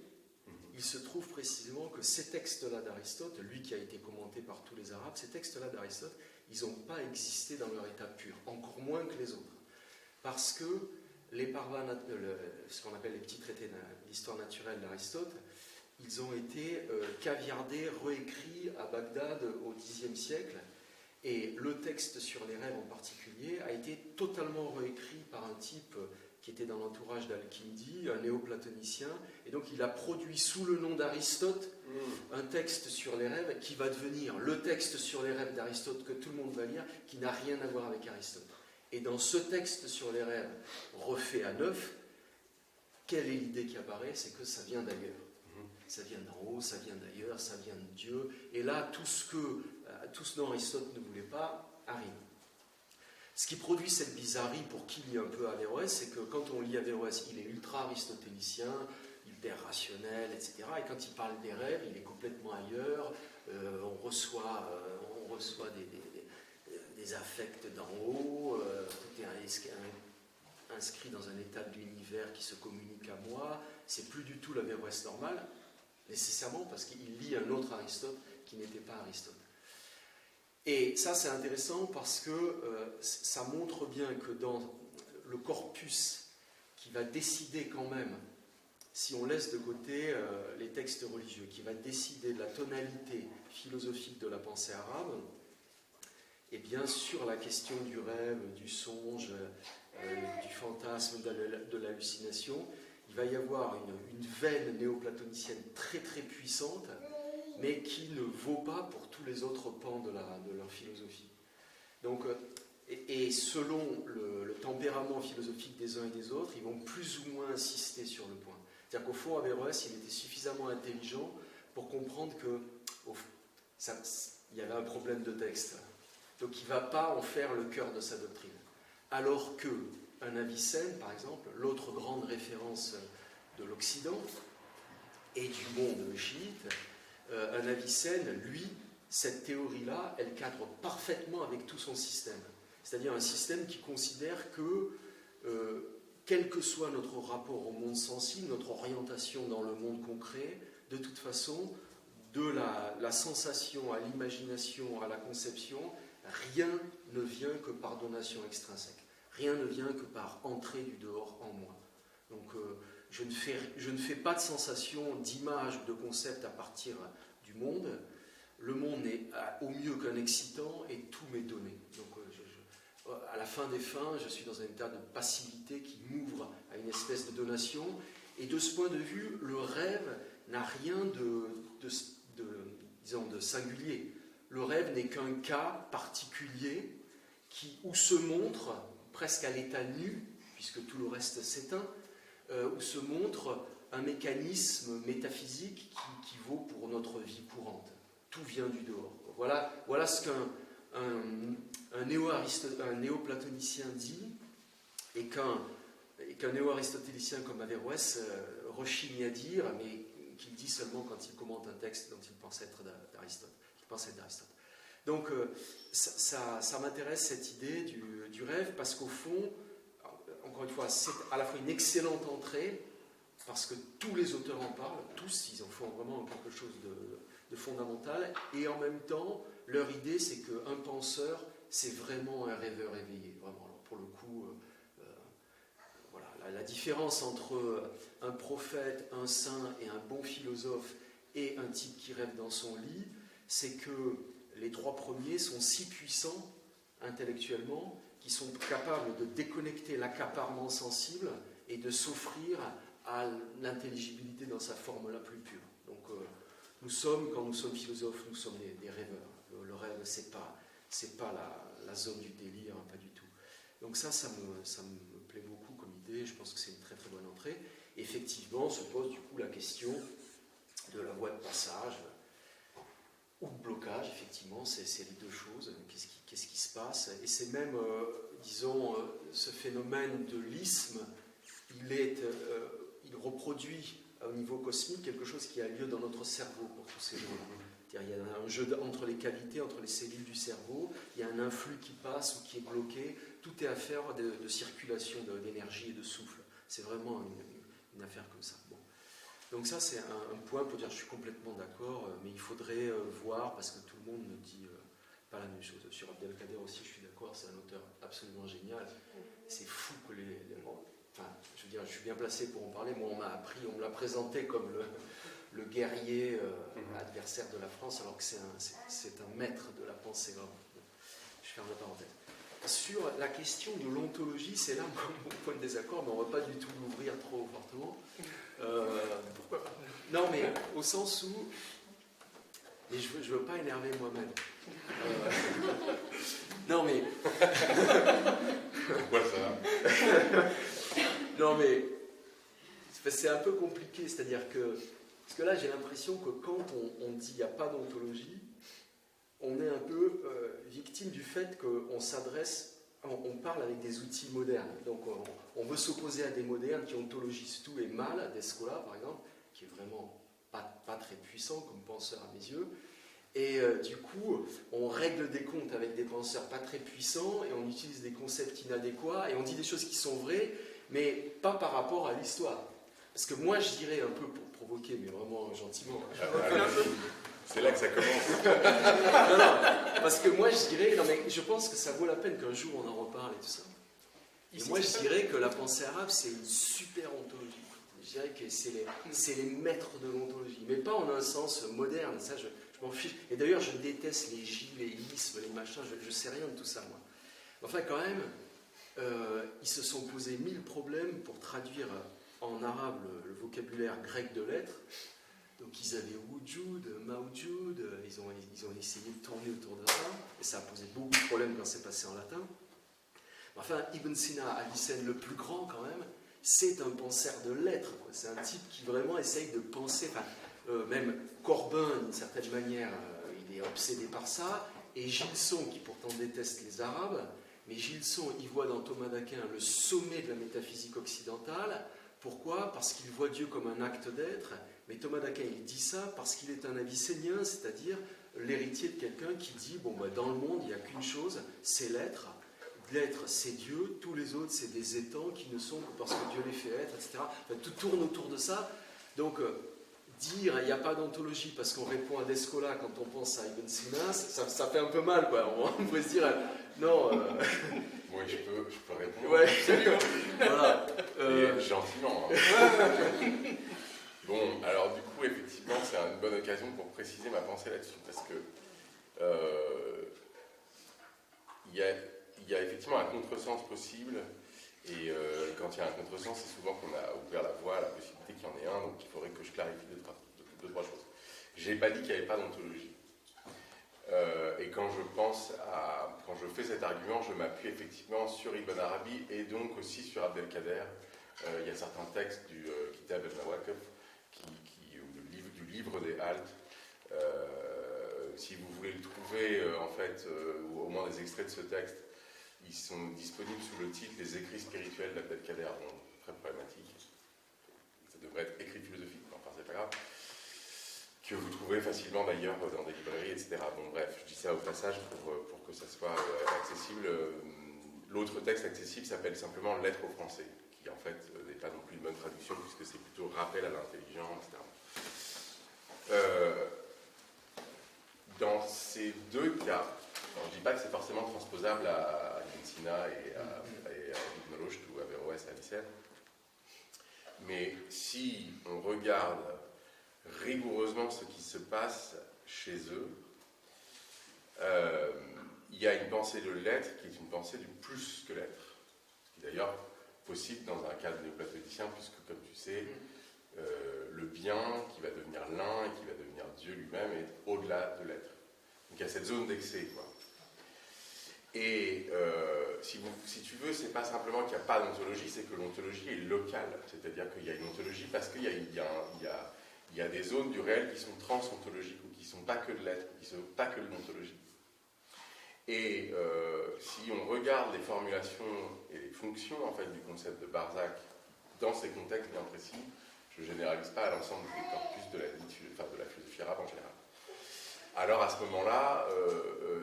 il se trouve précisément que ces textes-là d'Aristote, lui qui a été commenté par tous les Arabes, ces textes-là d'Aristote, ils n'ont pas existé dans leur état pur, encore moins que les autres. Parce que les parvas, ce qu'on appelle les petits traités d'histoire naturelle d'Aristote, ils ont été caviardés, réécrits à Bagdad au Xe siècle, et le texte sur les rêves en particulier a été totalement réécrit par un type qui était dans l'entourage d'Al-Kindi, un néoplatonicien, et donc il a produit sous le nom d'Aristote un texte sur les rêves qui va devenir le texte sur les rêves d'Aristote que tout le monde va lire, qui n'a rien à voir avec Aristote. Et dans ce texte sur les rêves, refait à neuf, quelle est l'idée qui apparaît? C'est que ça vient d'ailleurs. Ça vient d'en haut, ça vient d'ailleurs, ça vient de Dieu. Et là, tout ce dont Aristote ne voulait pas arrive. Ce qui produit cette bizarrerie pour qui lit un peu Averroès, c'est que quand on lit Averroès, il est ultra-aristotélicien, hyper rationnel, etc. Et quand il parle des rêves, il est complètement ailleurs. On reçoit des affects d'en haut, tout est inscrit dans un état de l'univers qui se communique à moi. C'est plus du tout l'Averroès normal, nécessairement parce qu'il lit un autre Aristote qui n'était pas Aristote. Et ça, c'est intéressant parce que ça montre bien que dans le corpus qui va décider quand même, si on laisse de côté les textes religieux, qui va décider de la tonalité philosophique de la pensée arabe, et bien sur la question du rêve, du songe, du fantasme, de l'hallucination, il va y avoir une veine néoplatonicienne très très puissante, mais qui ne vaut pas pour tous les autres pans de leur philosophie. Donc, et selon le tempérament philosophique des uns et des autres, ils vont plus ou moins insister sur le point. C'est-à-dire qu'au fond, Averroès, il était suffisamment intelligent pour comprendre qu'il y avait un problème de texte. Donc il ne va pas en faire le cœur de sa doctrine. Alors qu'un Avicenne, par exemple, l'autre grande référence de l'Occident et du monde chiite, un Avicenne, lui, cette théorie-là, elle cadre parfaitement avec tout son système. C'est-à-dire un système qui considère que, quel que soit notre rapport au monde sensible, notre orientation dans le monde concret, de toute façon, de la sensation à l'imagination, à la conception, rien ne vient que par donation extrinsèque. Rien ne vient que par entrée du dehors en moi. Donc je ne fais pas de sensation, d'image, de concept à partir du monde. Le monde n'est au mieux qu'un excitant et tout m'est donné. Donc à la fin des fins, je suis dans un état de passivité qui m'ouvre à une espèce de donation. Et de ce point de vue, le rêve n'a rien de singulier. Le rêve n'est qu'un cas particulier où se montre, presque à l'état nu, puisque tout le reste s'éteint, où se montre un mécanisme métaphysique qui vaut pour notre vie courante. Tout vient du dehors. Voilà ce qu'un néo-platonicien dit, et qu'un néo-aristotélicien comme Averroès rechigne à dire, mais qu'il dit seulement quand il commente un texte dont il pense être d'Aristote. Donc ça m'intéresse cette idée du rêve, parce qu'au fond, encore une fois, c'est à la fois une excellente entrée, parce que tous les auteurs en parlent, tous, ils en font vraiment quelque chose de fondamental, et en même temps, leur idée, c'est qu'un penseur, c'est vraiment un rêveur éveillé, vraiment. Alors pour le coup, voilà, la différence entre un prophète, un saint et un bon philosophe et un type qui rêve dans son lit, c'est que les trois premiers sont si puissants intellectuellement qu'ils sont capables de déconnecter l'accaparement sensible et de s'offrir à l'intelligibilité dans sa forme la plus pure. Donc quand nous sommes philosophes, nous sommes des rêveurs. Le rêve, c'est pas la zone du délire, pas du tout. Donc ça me plaît beaucoup comme idée, je pense que c'est une très très bonne entrée. Effectivement, se pose du coup la question de la voie de passage, ou de blocage, effectivement, c'est les deux choses. Qu'est-ce qui se passe? Et c'est même, disons, ce phénomène de l'isme, il reproduit au niveau cosmique quelque chose qui a lieu dans notre cerveau pour tous ces gens-là. Il y a un jeu entre les cavités, entre les cellules du cerveau, il y a un influx qui passe ou qui est bloqué, tout est affaire de circulation d'énergie et de souffle. C'est vraiment une affaire comme ça. Bon. Donc ça, c'est un point pour dire je suis complètement d'accord, mais il faudrait voir, parce que tout le monde ne dit pas la même chose. Sur Abdelkader aussi, je suis d'accord, c'est un auteur absolument génial. C'est fou que enfin, je veux dire, je suis bien placé pour en parler. Moi, on me l'a présenté comme le guerrier adversaire de la France, alors que c'est un maître de la pensée, vraiment. Je ferme la parenthèse. Sur la question de l'ontologie, c'est là mon point de désaccord, mais on ne va pas du tout l'ouvrir trop fortement. Pourquoi pas? Non, mais au sens où... Et je ne veux pas énerver moi-même. Non, mais... Pourquoi ça? Non, mais... C'est un peu compliqué, c'est-à-dire que... Parce que là, j'ai l'impression que quand on dit qu'il n'y a pas d'ontologie, on est un peu victime du fait qu'on s'adresse, on parle avec des outils modernes. Donc on veut s'opposer à des modernes qui ontologisent tout et mal, Descola par exemple, qui est vraiment pas très puissant comme penseur à mes yeux. Et du coup, on règle des comptes avec des penseurs pas très puissants et on utilise des concepts inadéquats et on dit des choses qui sont vraies, mais pas par rapport à l'histoire. Parce que moi, je dirais un peu pour provoquer, mais vraiment gentiment. C'est là que ça commence. Non, parce que moi je dirais, non mais je pense que ça vaut la peine qu'un jour on en reparle et tout ça. Et moi je dirais que la pensée arabe c'est une super ontologie. Je dirais que c'est les maîtres de l'ontologie, mais pas en un sens moderne, ça je m'en fiche. Et d'ailleurs je déteste les gilles, les ismes, les machins, je sais rien de tout ça moi. Enfin quand même, ils se sont posés 1000 problèmes pour traduire en arabe le vocabulaire grec de lettres. Donc ils avaient Wujud, Mawjud, ils ont essayé de tourner autour de ça, et ça a posé beaucoup de problèmes quand c'est passé en latin. Enfin, Ibn Sina, Avicenne le plus grand quand même, c'est un penseur de lettres. C'est un type qui vraiment essaye de penser, même Corbin d'une certaine manière, il est obsédé par ça, Et Gilson, qui pourtant déteste les Arabes, mais Gilson, il voit dans Thomas d'Aquin le sommet de la métaphysique occidentale. Pourquoi? Parce qu'il voit Dieu comme un acte d'être. Mais Thomas d'Aquin, il dit ça parce qu'il est un avicénien, c'est-à-dire l'héritier de quelqu'un qui dit, bon, bah, dans le monde, il n'y a qu'une chose, c'est l'être. L'être, c'est Dieu, tous les autres, c'est des étangs qui ne sont que parce que Dieu les fait être, etc. Enfin, tout tourne autour de ça. Donc, dire il n'y a pas d'ontologie parce qu'on répond à Descola quand on pense à Ibn Sina, ça fait un peu mal, quoi. On pourrait se dire, non... Oui, je peux répondre. Ouais, absolument. Voilà. Et gentiment. Hein. Bon, alors du coup, effectivement, c'est une bonne occasion pour préciser ma pensée là-dessus, parce que il y a effectivement un contresens possible, et quand il y a un contresens, c'est souvent qu'on a ouvert la voie à la possibilité qu'il y en ait un, donc il faudrait que je clarifie deux, trois choses. J'ai pas dit qu'il n'y avait pas d'ontologie. Et quand je fais cet argument, je m'appuie effectivement sur Ibn Arabi et donc aussi sur Abdelkader. Il y a certains textes du Kitab al-Nawaqif du livre des Haltes. Si vous voulez le trouver, en fait, ou au moins des extraits de ce texte, ils sont disponibles sous le titre des écrits spirituels d'Abdelkader, donc très problématique. Ça devrait être écrit philosophique, enfin c'est pas grave. Que vous trouvez facilement d'ailleurs dans des librairies, etc. Bon bref, je dis ça au passage pour que ça soit accessible. L'autre texte accessible s'appelle simplement Lettres au français, qui en fait n'est pas non plus une bonne traduction, puisque c'est plutôt rappel à l'intelligence, etc. Dans ces deux cas, alors, je ne dis pas que c'est forcément transposable à Ibn Sina et à Ibn Rushd ou à Averroès et à Avicenne, mais si on regarde rigoureusement ce qui se passe chez eux, il y a une pensée de l'être qui est une pensée du plus que l'être. Ce qui est d'ailleurs possible dans un cadre néoplatonicien, puisque, comme tu sais, le bien qui va devenir l'un et qui va devenir Dieu lui-même est au-delà de l'être. Donc il y a cette zone d'excès, quoi. Et si tu veux, c'est pas simplement qu'il n'y a pas d'ontologie, c'est que l'ontologie est locale. C'est-à-dire qu'il y a une ontologie parce qu'il y a des zones du réel qui sont transontologiques ou qui ne sont pas que de l'être, qui ne sont pas que de l'ontologie. Et si on regarde les formulations et les fonctions en fait, du concept de Barzac dans ces contextes bien précis, je ne généralise pas à l'ensemble des corpus de la philosophie arabe en général. Alors à ce moment-là,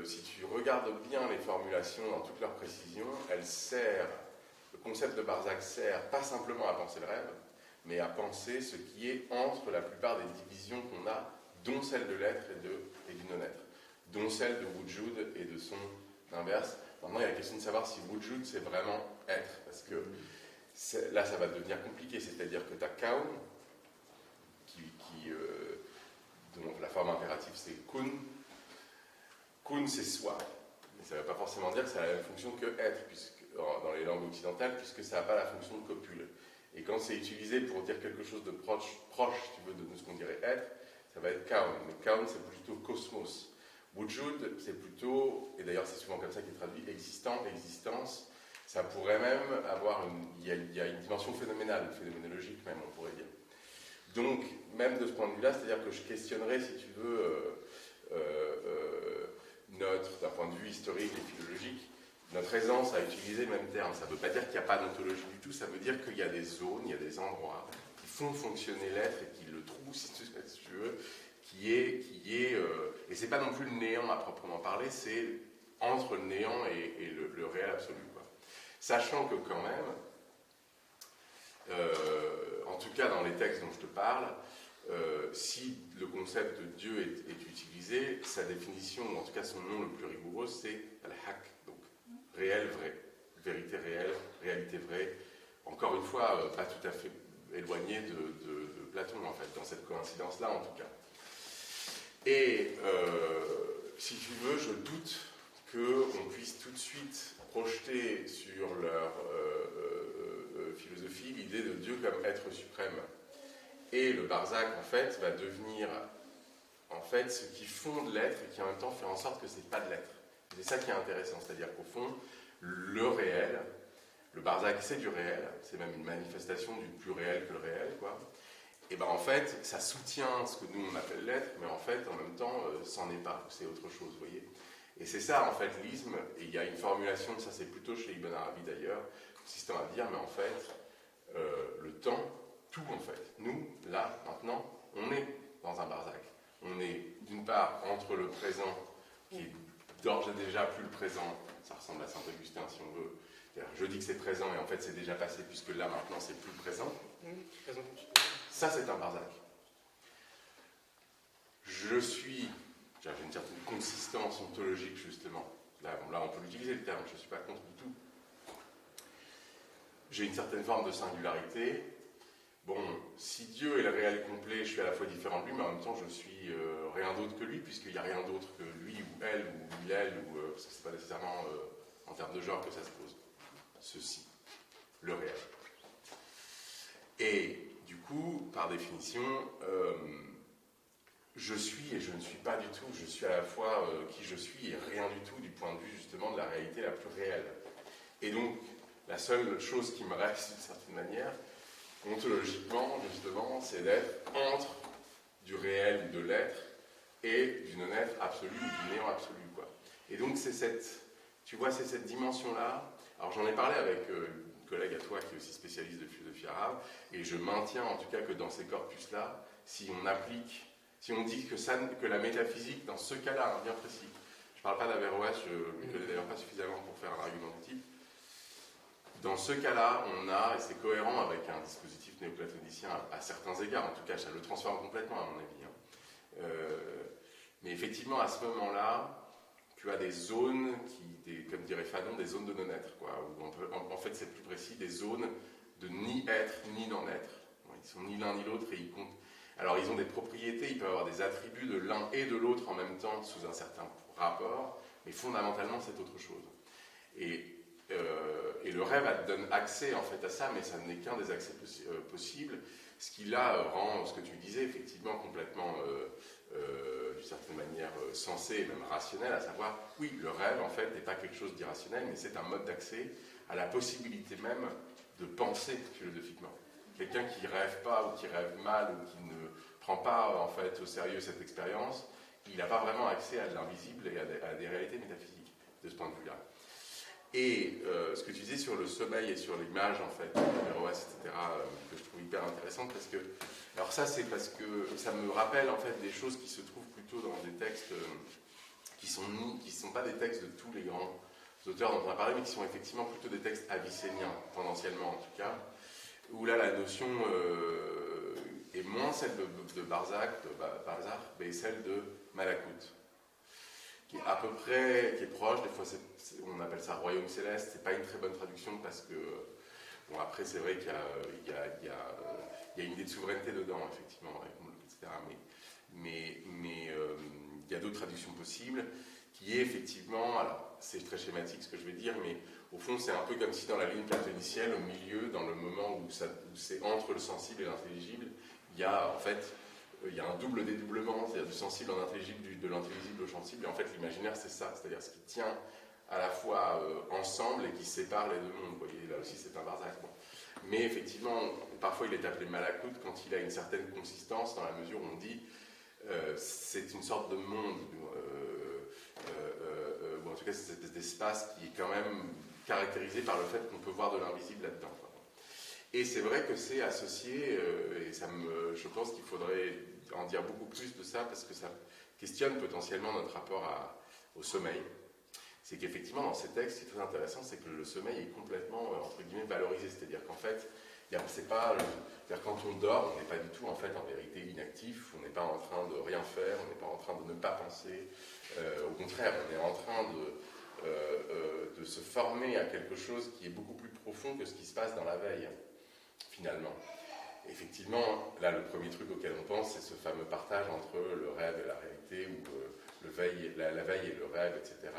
si tu regardes bien les formulations dans toute leur précision, le concept de Barzac sert pas simplement à penser le rêve, mais à penser ce qui est entre la plupart des divisions qu'on a, dont celle de l'être et du non-être, dont celle de Wujud et de son inverse. Maintenant, il y a la question de savoir si Wujud, c'est vraiment être, parce que là, ça va devenir compliqué, c'est-à-dire que tu as Kaun, dont la forme impérative, c'est Kun. Kun, c'est soi. Mais ça ne veut pas forcément dire que ça a la même fonction que être, dans les langues occidentales, puisque ça n'a pas la fonction de copule. Et quand c'est utilisé pour dire quelque chose de proche si tu veux, de ce qu'on dirait être, ça va être Kaun. Mais Kaun, c'est plutôt cosmos. Wujud, c'est plutôt, et d'ailleurs c'est souvent comme ça qu'il est traduit, existant, existence. Ça pourrait même avoir il y a une dimension phénoménale, phénoménologique même, on pourrait dire. Donc, même de ce point de vue-là, c'est-à-dire que je questionnerais, si tu veux, d'un point de vue historique et philologique, notre aisance à utiliser le même terme. Ça ne veut pas dire qu'il n'y a pas d'ontologie du tout, ça veut dire qu'il y a des zones, il y a des endroits qui font fonctionner l'être et qui le trouvent, si tu veux, et c'est pas non plus le néant à proprement parler, c'est entre le néant et le réel absolu, quoi. Sachant que quand même, en tout cas dans les textes dont je te parle, si le concept de Dieu est utilisé, sa définition, ou en tout cas son nom le plus rigoureux, c'est al-haq, donc réel, vrai, vérité réelle, réalité vraie, encore une fois, pas tout à fait éloigné de Platon, en fait, dans cette coïncidence-là, en tout cas. Et si tu veux, je doute qu'on puisse tout de suite projeter sur leur philosophie l'idée de Dieu comme être suprême. Et le Barzac, en fait, va devenir en fait, ce qui fonde l'être et qui en même temps fait en sorte que ce n'est pas de l'être. C'est ça qui est intéressant, c'est-à-dire qu'au fond, le réel, le Barzac c'est du réel, c'est même une manifestation du plus réel que le réel, quoi. Et bien en fait, ça soutient ce que nous on appelle l'être, mais en fait, en même temps, c'en est pas, c'est autre chose, vous voyez. Et c'est ça, en fait, l'isme, et il y a une formulation, ça c'est plutôt chez Ibn Arabi d'ailleurs, consistant à dire, mais en fait, le temps, tout en fait, nous, là, maintenant, on est dans un barzakh. On est, d'une part, entre le présent, qui est d'ores et déjà plus le présent, ça ressemble à Saint-Augustin si on veut. Je dis que c'est présent, et en fait c'est déjà passé, puisque là, maintenant, c'est plus le présent. Ça, c'est un barzakh. J'ai une certaine consistance ontologique, justement. Là, on peut l'utiliser le terme, je ne suis pas contre du tout. J'ai une certaine forme de singularité. Bon, si Dieu est le réel complet, je suis à la fois différent de lui, mais en même temps, je suis rien d'autre que lui, puisqu'il n'y a rien d'autre que lui, ou elle, parce que ce n'est pas nécessairement en termes de genre que ça se pose. Ceci, le réel. Et du coup, par définition, je suis et je ne suis pas du tout, je suis à la fois qui je suis et rien du tout du point de vue justement de la réalité la plus réelle. Et donc, la seule chose qui me reste d'une certaine manière, ontologiquement justement, c'est d'être entre du réel ou de l'être et du non-être absolu ou du néant absolu, quoi. Et donc c'est cette dimension-là. Alors j'en ai parlé avec une collègue à toi qui est aussi spécialiste de philosophie arabe, et je maintiens en tout cas que dans ces corpus-là, si on dit que la métaphysique, dans ce cas-là, bien précis, je ne parle pas d'Averroès, je ne me connais d'ailleurs pas suffisamment pour faire un argument du type, dans ce cas-là, et c'est cohérent avec un dispositif néoplatonicien à certains égards, en tout cas, ça le transforme complètement à mon avis. Mais effectivement, à ce moment-là, tu as des zones, comme dirait Fanon, des zones de non-être, quoi, où en fait, c'est plus précis, des zones de ni être ni non-être. Ils sont ni l'un ni l'autre et ils comptent. Alors, ils ont des propriétés, ils peuvent avoir des attributs de l'un et de l'autre en même temps sous un certain rapport, mais fondamentalement, c'est autre chose. Et le rêve donne accès en fait à ça, mais ça n'est qu'un des accès possibles, ce qui là rend ce que tu disais effectivement complètement, d'une certaine manière, sensé et même rationnel, à savoir, oui, le rêve en fait n'est pas quelque chose d'irrationnel, mais c'est un mode d'accès à la possibilité même de penser philosophiquement. Quelqu'un qui rêve pas ou qui rêve mal ou qui ne prend pas en fait au sérieux cette expérience, il n'a pas vraiment accès à l'invisible et à des réalités métaphysiques de ce point de vue-là. Et ce que tu disais sur le sommeil et sur l'image, en fait, d'Averroès, etc., que je trouve hyper intéressante, parce que... Alors ça, c'est parce que ça me rappelle, en fait, des choses qui se trouvent plutôt dans des textes qui sont pas des textes de tous les grands auteurs dont on a parlé, mais qui sont effectivement plutôt des textes avicéniens, tendanciellement en tout cas, où là, la notion est moins celle de Balzac, mais celle de Malakut, qui est à peu près, qui est proche, des fois on appelle ça royaume céleste, c'est pas une très bonne traduction parce que, bon après c'est vrai qu'il y a une idée de souveraineté dedans, effectivement, etc. Mais il y a d'autres traductions possibles, qui est effectivement, alors c'est très schématique ce que je vais dire, mais au fond c'est un peu comme si dans la ligne platonicienne, au milieu, dans le moment où c'est entre le sensible et l'intelligible, il y a en fait... Il y a un double dédoublement, c'est-à-dire du sensible en intelligible, de l'intelligible au sensible, et en fait l'imaginaire c'est ça, c'est-à-dire ce qui tient à la fois ensemble et qui sépare les deux mondes. Vous voyez, là aussi c'est un Balzac. Bon. Mais effectivement, parfois il est appelé Malakut quand il a une certaine consistance, dans la mesure où on dit c'est une sorte de monde, ou en tout cas c'est cette espèce d'espace qui est quand même caractérisé par le fait qu'on peut voir de l'invisible là-dedans. Et c'est vrai que c'est associé, et je pense qu'il faudrait en dire beaucoup plus de ça, parce que ça questionne potentiellement notre rapport au sommeil. C'est qu'effectivement, dans ces textes, ce qui est très intéressant, c'est que le sommeil est complètement, entre guillemets, valorisé. C'est-à-dire qu'en fait, quand on dort, on n'est pas du tout, en fait, en vérité, inactif, on n'est pas en train de rien faire, on n'est pas en train de ne pas penser. Au contraire, on est en train de se former à quelque chose qui est beaucoup plus profond que ce qui se passe dans la veille. Finalement. Effectivement, là, le premier truc auquel on pense, c'est ce fameux partage entre le rêve et la réalité, ou la veille et le rêve, etc.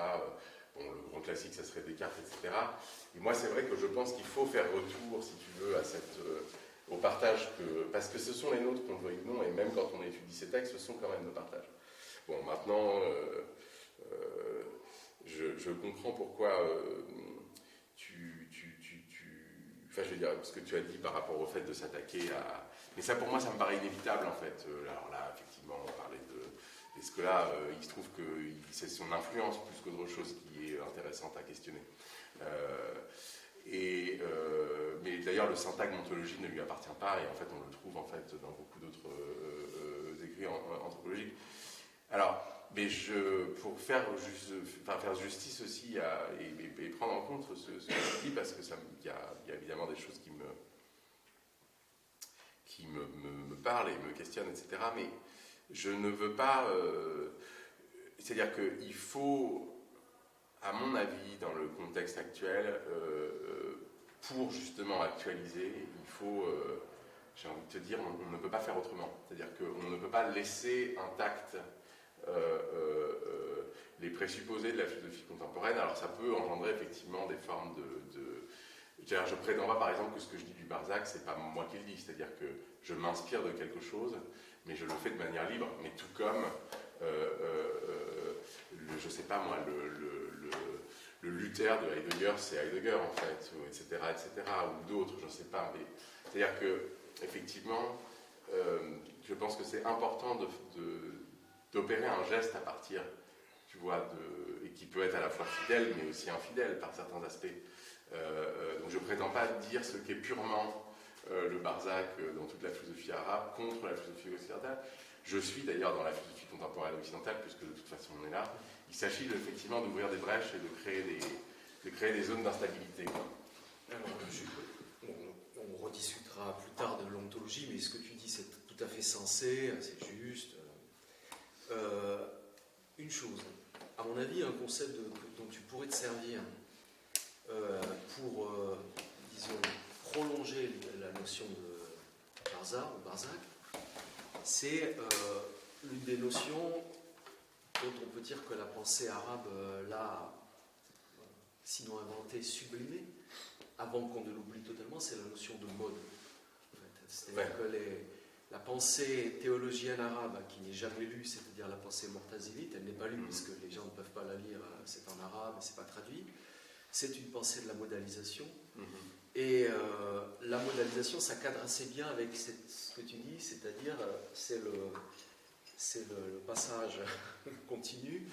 Bon, le grand classique, ça serait Descartes, etc. Et moi, c'est vrai que je pense qu'il faut faire retour, si tu veux, au partage, parce que ce sont les nôtres, qu'on le veuille ou non, et même quand on étudie ces textes, ce sont quand même nos partages. Bon, maintenant, je comprends pourquoi Enfin, je veux dire, ce que tu as dit par rapport au fait de s'attaquer à... Mais ça, pour moi, ça me paraît inévitable, en fait. Alors là, effectivement, on parlait Et ce que là, il se trouve que c'est son influence plus qu'autre chose qui est intéressante à questionner. Mais d'ailleurs, le syntagme ontologie ne lui appartient pas, et en fait, on le trouve en fait dans beaucoup d'autres écrits anthropologiques. Alors, mais pour faire justice aussi et prendre en compte ce que je dis, parce que il y a évidemment des choses qui me parlent et me questionnent, etc. Mais je ne veux pas... c'est-à-dire qu'il faut, à mon avis, dans le contexte actuel, pour justement actualiser, il faut, j'ai envie de te dire, on ne peut pas faire autrement. C'est-à-dire qu'on ne peut pas laisser intacts les présupposés de la philosophie contemporaine. Alors ça peut engendrer effectivement des formes je ne prétends pas par exemple que ce que je dis du Barzac, c'est pas moi qui le dis, c'est-à-dire que je m'inspire de quelque chose, mais je le fais de manière libre, mais tout comme, je sais pas moi, le Luther de Heidegger, c'est Heidegger en fait, etc., ou d'autres, je ne sais pas, mais c'est-à-dire que, effectivement, je pense que c'est important d'opérer un geste à partir, tu vois, et qui peut être à la fois fidèle, mais aussi infidèle par certains aspects. Donc je ne prétends pas dire ce qu'est purement le Barzac dans toute la philosophie arabe contre la philosophie occidentale. Je suis d'ailleurs dans la philosophie contemporaine occidentale, puisque de toute façon on est là. Il s'agit effectivement d'ouvrir des brèches et de créer des zones d'instabilité. Alors, on rediscutera plus tard de l'ontologie, mais ce que tu dis c'est tout à fait sensé, c'est juste. Une chose, à mon avis, un concept dont tu pourrais te servir pour, disons, prolonger la notion de Barzac, c'est l'une des notions dont on peut dire que la pensée arabe l'a, sinon inventée, sublimée, avant qu'on ne l'oublie totalement, c'est la notion de mode. En fait. C'est-à-dire que la pensée théologienne arabe, qui n'est jamais lue, c'est-à-dire la pensée mortazilite, elle n'est pas lue puisque les gens ne peuvent pas la lire, c'est en arabe, c'est pas traduit. C'est une pensée de la modalisation. Et la modalisation, ça cadre assez bien avec ce que tu dis, c'est-à-dire c'est le passage continu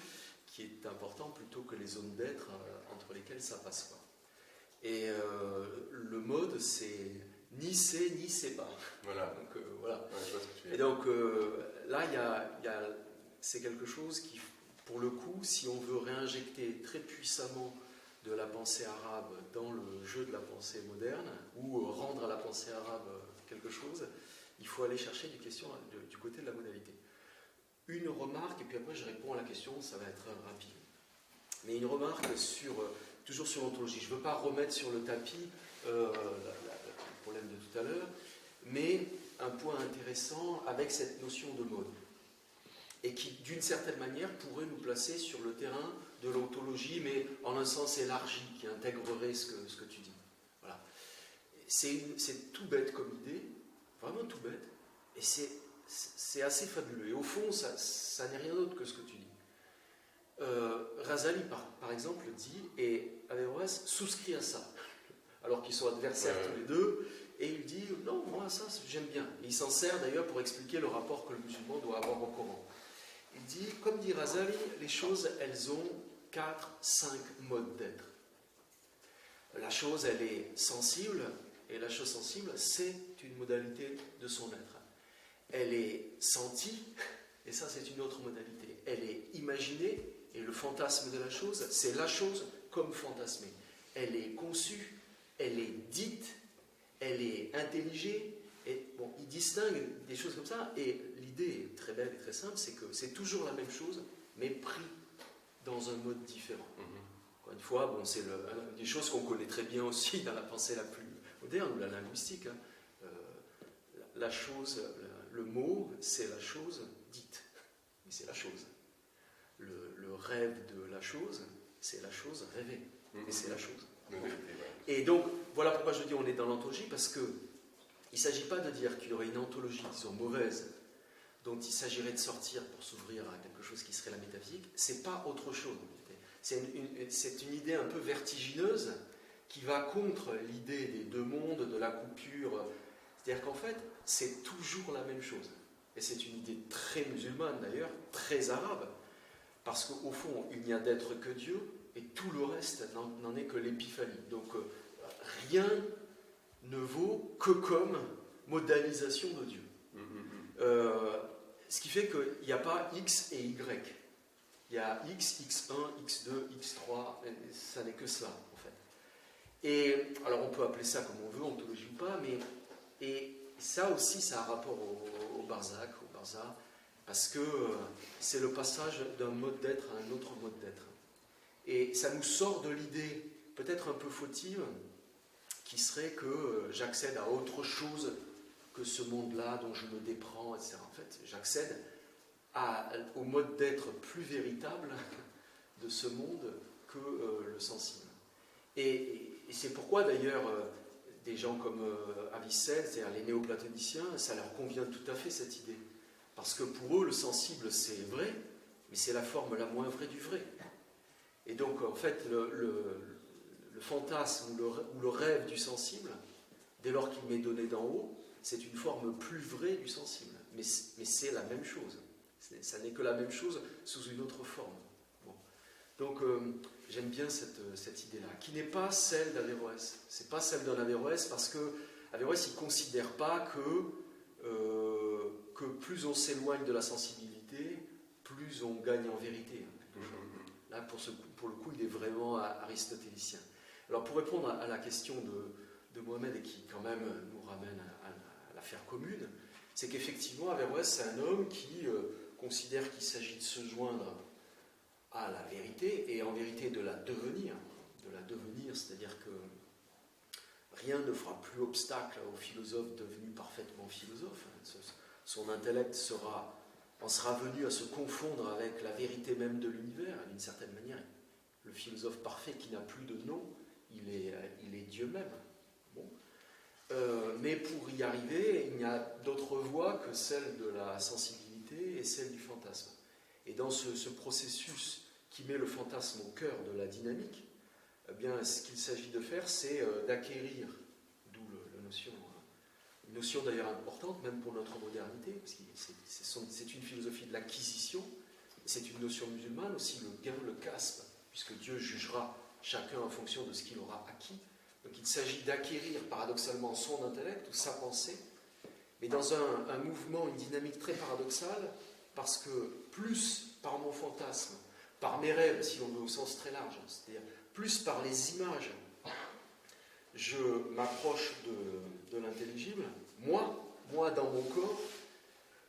qui est important plutôt que les zones d'être entre lesquelles ça passe pas. Et le mode, c'est ni c'est pas. Voilà. Donc, voilà. Ouais, je vois ce que tu veux Et dire. donc là, c'est quelque chose qui, pour le coup, si on veut réinjecter très puissamment de la pensée arabe dans le jeu de la pensée moderne, ou rendre à la pensée arabe quelque chose, il faut aller chercher du côté de la modalité. Une remarque, et puis après je réponds à la question, ça va être rapide. Mais une remarque toujours sur l'ontologie. Je ne veux pas remettre sur le tapis le problème de tout à l'heure, mais un point intéressant avec cette notion de mode, et qui, d'une certaine manière, pourrait nous placer sur le terrain de l'ontologie, mais en un sens élargi, qui intégrerait ce que tu dis. Voilà. C'est tout bête comme idée, vraiment tout bête, et c'est assez fabuleux. Et au fond, ça n'est rien d'autre que ce que tu dis. Razali, par exemple, dit, et Averroès souscrit à ça, alors qu'ils sont adversaires tous les deux, et il dit, non, moi, ça, j'aime bien. Et il s'en sert d'ailleurs pour expliquer le rapport que le musulman doit avoir au Coran. Il dit, comme dit Razali, les choses, elles ont 4-5 modes d'être. La chose, elle est sensible, et la chose sensible, c'est une modalité de son être. Elle est sentie, et ça, c'est une autre modalité. Elle est imaginée, et le fantasme de la chose, c'est la chose comme fantasmée. Elle est conçue, elle est dite, elle est intelligée, et bon, il distingue des choses comme ça, et l'idée est très belle et très simple, c'est que c'est toujours la même chose, mais pris dans un mode différent. Encore une fois, bon, c'est des choses qu'on connaît très bien aussi dans la pensée la plus moderne, ou la linguistique. La chose, le mot, c'est la chose dite, mais c'est la chose. Le rêve de la chose, c'est la chose rêvée, mais c'est la chose. Et donc, voilà pourquoi je dis on est dans l'ontologie, parce que il ne s'agit pas de dire qu'il y aurait une ontologie, disons, mauvaise, dont il s'agirait de sortir pour s'ouvrir à quelque chose qui serait la métaphysique. C'est pas autre chose. C'est une idée un peu vertigineuse qui va contre l'idée des deux mondes, de la coupure. C'est-à-dire qu'en fait, c'est toujours la même chose. et c'est une idée très musulmane d'ailleurs, très arabe, parce qu'au fond, il n'y a d'être que Dieu, et tout le reste n'en est que l'épiphanie. Donc rien ne vaut que comme modélisation de Dieu. Ce qui fait qu'il n'y a pas X et Y. Il y a X, X1, X2, X3, ça n'est que cela en fait. Et alors on peut appeler ça comme on veut, ontologie ou pas, mais et ça aussi ça a un rapport au Barzakh, au Barza, parce que c'est le passage d'un mode d'être à un autre mode d'être. Et ça nous sort de l'idée, peut-être un peu fautive, qui serait que j'accède à autre chose que ce monde-là dont je me déprends, etc. En fait, j'accède au mode d'être plus véritable de ce monde que le sensible. Et c'est pourquoi d'ailleurs des gens comme Avicenne, c'est-à-dire les néoplatoniciens, ça leur convient tout à fait cette idée. Parce que pour eux, le sensible c'est vrai, mais c'est la forme la moins vraie du vrai. Et donc en fait, le fantasme ou le rêve du sensible, dès lors qu'il m'est donné d'en haut, c'est une forme plus vraie du sensible. Mais c'est la même chose. Ça n'est que la même chose sous une autre forme. Bon. Donc j'aime bien cette idée-là, qui n'est pas celle d'Averroès. C'est pas celle d'un Averroès parce que Averroès il ne considère pas que plus on s'éloigne de la sensibilité, plus on gagne en vérité. Là, pour le coup, il est vraiment aristotélicien. Alors pour répondre à la question de Mohamed, et qui quand même nous ramène à l'affaire commune, c'est qu'effectivement, Averroès, c'est un homme qui considère qu'il s'agit de se joindre à la vérité, et en vérité de la devenir, c'est-à-dire que rien ne fera plus obstacle au philosophe devenu parfaitement philosophe. Son intellect en sera venu à se confondre avec la vérité même de l'univers, d'une certaine manière. Le philosophe parfait qui n'a plus de nom, il est Dieu même. Bon. Mais pour y arriver, il n'y a d'autre voie que celle de la sensibilité et celle du fantasme. Et dans ce processus qui met le fantasme au cœur de la dynamique, eh bien, ce qu'il s'agit de faire, c'est d'acquérir, d'où la notion, une notion d'ailleurs importante, même pour notre modernité, parce que c'est une philosophie de l'acquisition, c'est une notion musulmane aussi, le gain, le kasb, puisque Dieu jugera chacun en fonction de ce qu'il aura acquis. Donc il s'agit d'acquérir paradoxalement son intellect ou sa pensée, mais dans un mouvement, une dynamique très paradoxale, parce que plus par mon fantasme, par mes rêves, si l'on veut au sens très large, c'est-à-dire plus par les images, je m'approche de l'intelligible, moi dans mon corps,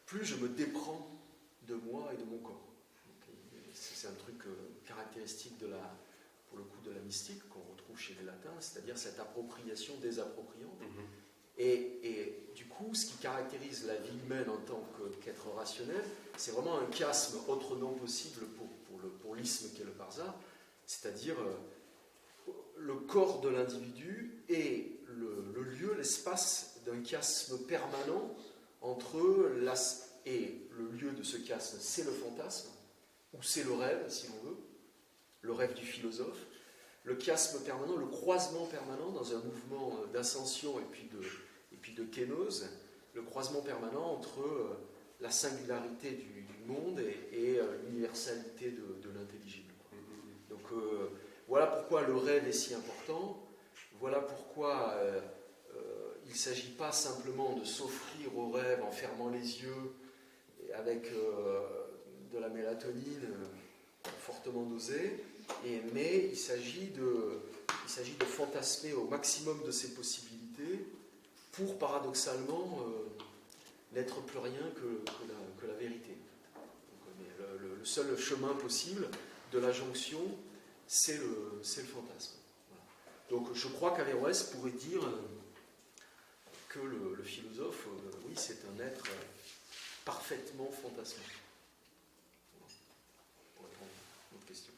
plus je me déprends de moi et de mon corps. C'est un truc caractéristique pour le coup de la mystique qu'on retrouve chez les latins, c'est-à-dire cette appropriation désappropriante. Et du coup, ce qui caractérise la vie humaine en tant qu'être rationnel, c'est vraiment un chiasme autre nom possible pour l'isme qu'est le Barza, c'est-à-dire le corps de l'individu est le lieu, l'espace d'un chiasme permanent entre et le lieu de ce chiasme, c'est le fantasme, ou c'est le rêve, si l'on veut, le rêve du philosophe, le chiasme permanent, le croisement permanent dans un mouvement d'ascension et puis de kénose, le croisement permanent entre la singularité du monde et l'universalité de l'intelligible. Donc voilà pourquoi le rêve est si important, voilà pourquoi il ne s'agit pas simplement de s'offrir au rêve en fermant les yeux et avec de la mélatonine fortement dosée, mais il s'agit de fantasmer au maximum de ses possibilités pour paradoxalement n'être plus rien que la vérité. Donc, le seul chemin possible de la jonction, c'est le fantasme. Voilà. Donc je crois qu'Averroès pourrait dire que le philosophe, oui, c'est un être parfaitement fantasmé. Voilà. Pour répondre à notre question.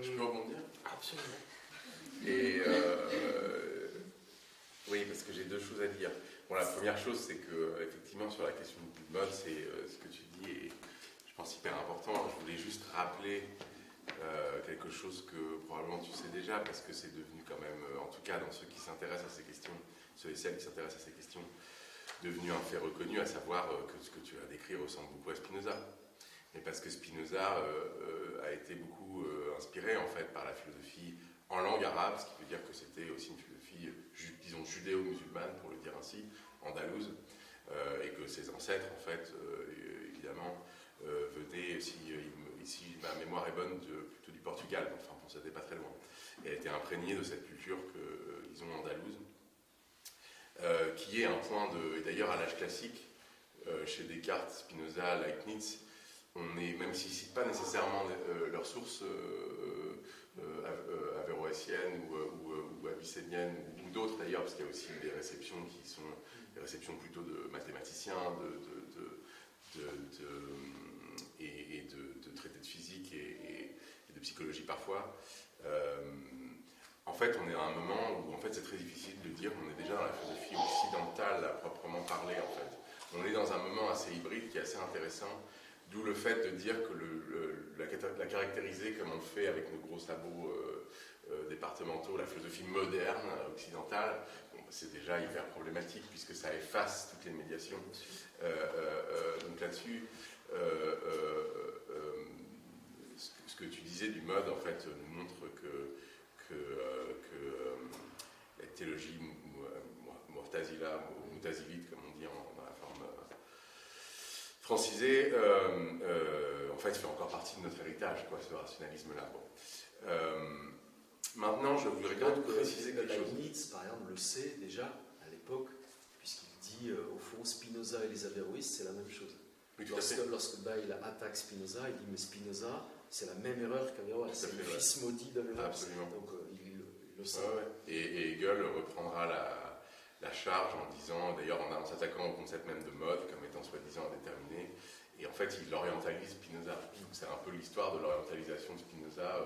Je peux rebondir ? Absolument. Et oui, parce que j'ai deux choses à dire. Bon, la première chose, c'est que effectivement sur la question du mode, c'est ce que tu dis et je pense hyper important. Je voulais juste rappeler quelque chose que probablement tu sais déjà, parce que c'est devenu quand même, en tout cas dans ceux qui s'intéressent à ces questions, ceux et celles qui s'intéressent à ces questions, devenu un fait reconnu, à savoir que ce que tu as décrit ressemble beaucoup à Spinoza. Mais parce que Spinoza a été beaucoup inspiré en fait par la philosophie en langue arabe, ce qui veut dire que c'était aussi une philosophie, disons, judéo-musulmane, pour le dire ainsi, andalouse, et que ses ancêtres, en fait, évidemment, venaient, si ma mémoire est bonne, plutôt du Portugal, enfin, bon, ça n'était pas très loin, et a été imprégné de cette culture disons, andalouse, qui est un point de... Et d'ailleurs, à l'âge classique, chez Descartes, Spinoza, Leibniz, on est, même s'ils ne citent pas nécessairement leurs sources avéroïciennes ou avicéniennes, ou d'autres d'ailleurs, parce qu'il y a aussi des réceptions qui sont des réceptions plutôt de mathématiciens, et de traités de physique et de psychologie parfois. En fait, on est à un moment où en fait, c'est très difficile de dire qu'on est déjà dans la philosophie occidentale à proprement parler. En fait. On est dans un moment assez hybride qui est assez intéressant, d'où le fait de dire que la caractériser comme on le fait avec nos gros sabots départementaux, la philosophie moderne occidentale, bon, c'est déjà hyper problématique puisque ça efface toutes les médiations. Donc là-dessus, ce que tu disais du mode, en fait, nous montre que la théologie Mu'tazila ou Mu'tazilite, comme on dit dans la forme francisée, en fait, fait encore partie de notre héritage, quoi, ce rationalisme-là. Bon. Maintenant, je voudrais quand même préciser quelque chose. Leibniz, par exemple, le sait déjà à l'époque, puisqu'il dit, au fond, Spinoza et les avéroïstes, c'est la même chose. Oui, lorsque Bayle attaque Spinoza, il dit, mais Spinoza, c'est la même erreur qu'Averroès, c'est le fils maudit d'Averroès. Absolument. Donc, il le sait. Ouais. Et Hegel reprendra la charge en disant, d'ailleurs en s'attaquant au concept même de mode comme étant soi-disant indéterminé, et en fait il orientalise Spinoza. C'est un peu l'histoire de l'orientalisation de Spinoza.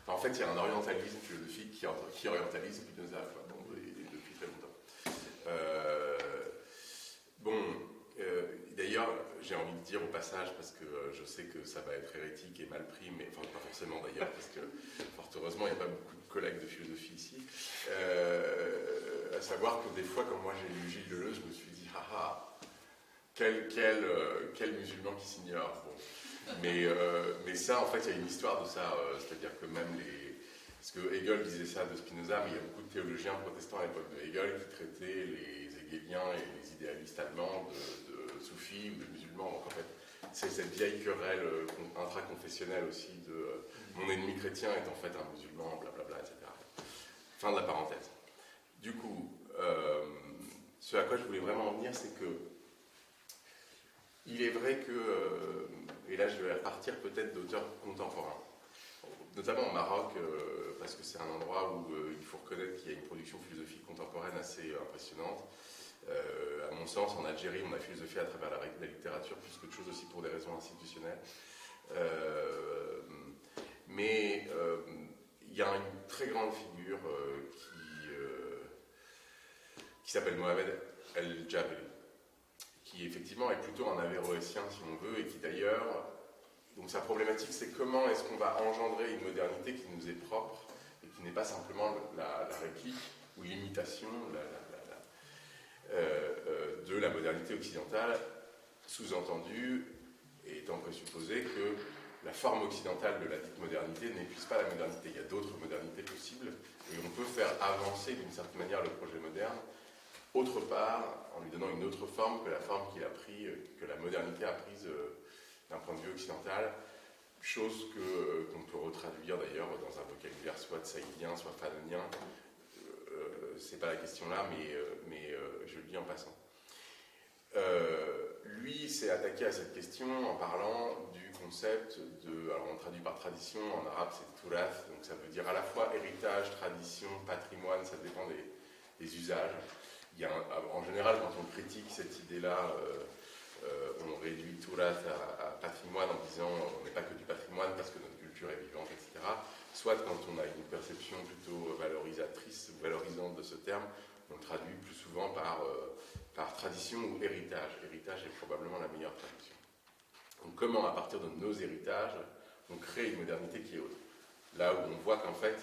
Enfin, en fait il y a un orientalisme philosophique qui orientalise Spinoza, depuis très longtemps. D'ailleurs j'ai envie de dire au passage, parce que je sais que ça va être hérétique et mal pris, mais enfin pas forcément d'ailleurs, parce que fort heureusement il n'y a pas beaucoup de collègues de philosophie ici, à savoir que des fois quand moi j'ai lu Gilles Deleuze, je me suis dit quel musulman qui s'ignore. Bon. Mais ça en fait il y a une histoire de ça, c'est-à-dire que même parce que Hegel disait ça de Spinoza, mais il y a beaucoup de théologiens protestants à l'époque de Hegel qui traitaient les hégéliens et les idéalistes allemands de soufis ou de musulmans. Donc en fait, c'est cette vieille querelle intraconfessionnelle aussi de mon ennemi chrétien est en fait un musulman, blablabla, etc. Fin de la parenthèse. Du coup, ce à quoi je voulais vraiment en venir, c'est que il est vrai que, et là je vais repartir peut-être d'auteurs contemporains, notamment au Maroc, parce que c'est un endroit où il faut reconnaître qu'il y a une production philosophique contemporaine assez impressionnante. À mon sens, en Algérie, on a philosophé à travers la littérature plus qu'autre chose aussi pour des raisons institutionnelles. Mais il y a une très grande figure qui s'appelle Mohamed El-Jabri, qui effectivement est plutôt un avéroïcien, si on veut, et qui d'ailleurs, donc sa problématique, c'est comment est-ce qu'on va engendrer une modernité qui nous est propre et qui n'est pas simplement la réplique ou l'imitation de la modernité occidentale, sous-entendu, étant présupposé que la forme occidentale de la dite modernité n'épuise pas la modernité. Il y a d'autres modernités possibles, et on peut faire avancer d'une certaine manière le projet moderne, autre part, en lui donnant une autre forme que la forme qu'il a pris, que la modernité a prise d'un point de vue occidental, chose qu'on peut retraduire d'ailleurs dans un vocabulaire soit saïdien, soit fanonien. C'est pas la question là, mais je le dis en passant. Lui s'est attaqué à cette question en parlant du concept de, alors on traduit par tradition, en arabe c'est turath, donc ça veut dire à la fois héritage, tradition, patrimoine, ça dépend des usages. Il y a en général, quand on critique cette idée-là, on réduit turath à patrimoine en disant on n'est pas que du patrimoine parce que notre culture est vivante, etc. Soit quand on a une perception plutôt valorisatrice, valorisante de ce terme, on le traduit plus souvent par tradition ou héritage. Héritage est probablement la meilleure traduction. Donc comment, à partir de nos héritages, on crée une modernité qui est autre. Là où on voit qu'en fait,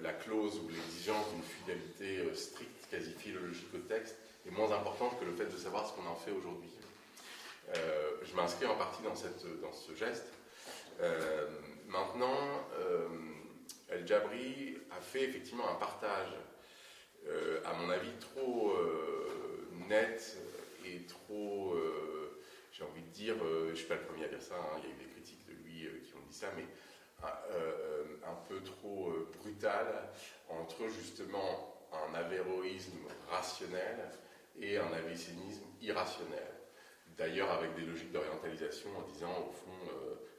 la clause ou l'exigence d'une fidélité stricte, quasi philologique au texte, est moins importante que le fait de savoir ce qu'on en fait aujourd'hui. Je m'inscris en partie dans ce geste. Maintenant, El Jabri a fait effectivement un partage, à mon avis, trop net et trop, j'ai envie de dire, je ne suis pas le premier à dire ça, hein, il y a eu des critiques de lui qui ont dit ça, mais un peu trop brutal entre justement un avéroïsme rationnel et un avicennisme irrationnel. D'ailleurs, avec des logiques d'orientalisation en disant, au fond,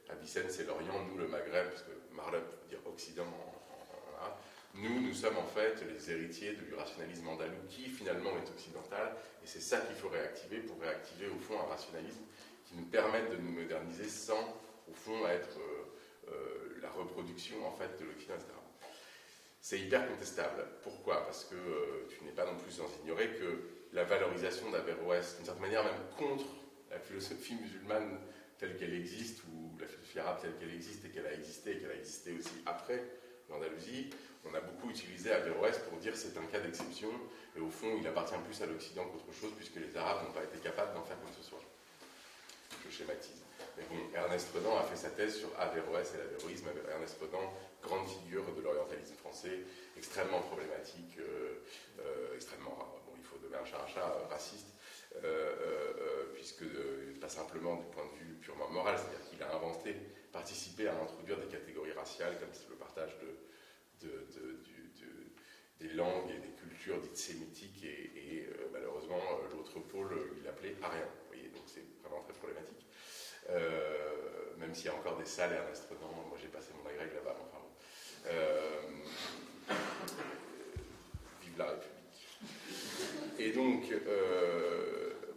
Avicenne c'est l'Orient, nous le Maghreb, parce que Maghreb veut dire Occident en arabe. Nous sommes en fait les héritiers du rationalisme andalou qui finalement est occidental, et c'est ça qu'il faut réactiver pour réactiver au fond un rationalisme qui nous permette de nous moderniser sans, au fond, être la reproduction en fait de l'Occident, etc. C'est hyper contestable. Pourquoi ? Parce que tu n'es pas non plus sans ignorer que la valorisation d'Averroès, d'une certaine manière même contre la philosophie musulmane telle qu'elle existe, ou la philosophie arabe telle qu'elle existe et qu'elle a existé aussi après l'Andalousie, on a beaucoup utilisé Averroès pour dire c'est un cas d'exception, et au fond il appartient plus à l'Occident qu'autre chose, puisque les Arabes n'ont pas été capables d'en faire quoi que ce soit. Je schématise. Mais bon, Ernest Renan a fait sa thèse sur Averroès et l'avéroïsme. Ernest Renan, grande figure de l'orientalisme français, extrêmement problématique, extrêmement, bon, il faut donner un chat, raciste, puisque pas simplement du point de vue purement moral, c'est-à-dire qu'il a inventé, participé à introduire des catégories raciales comme le partage des langues et des cultures dites sémitiques, et malheureusement l'autre pôle il l'appelait arien. Vous voyez, donc c'est vraiment très problématique. Même s'il y a encore des salles Ernest Renan, moi j'ai passé mon agrég là-bas, enfin bon. Vive la République. Et donc,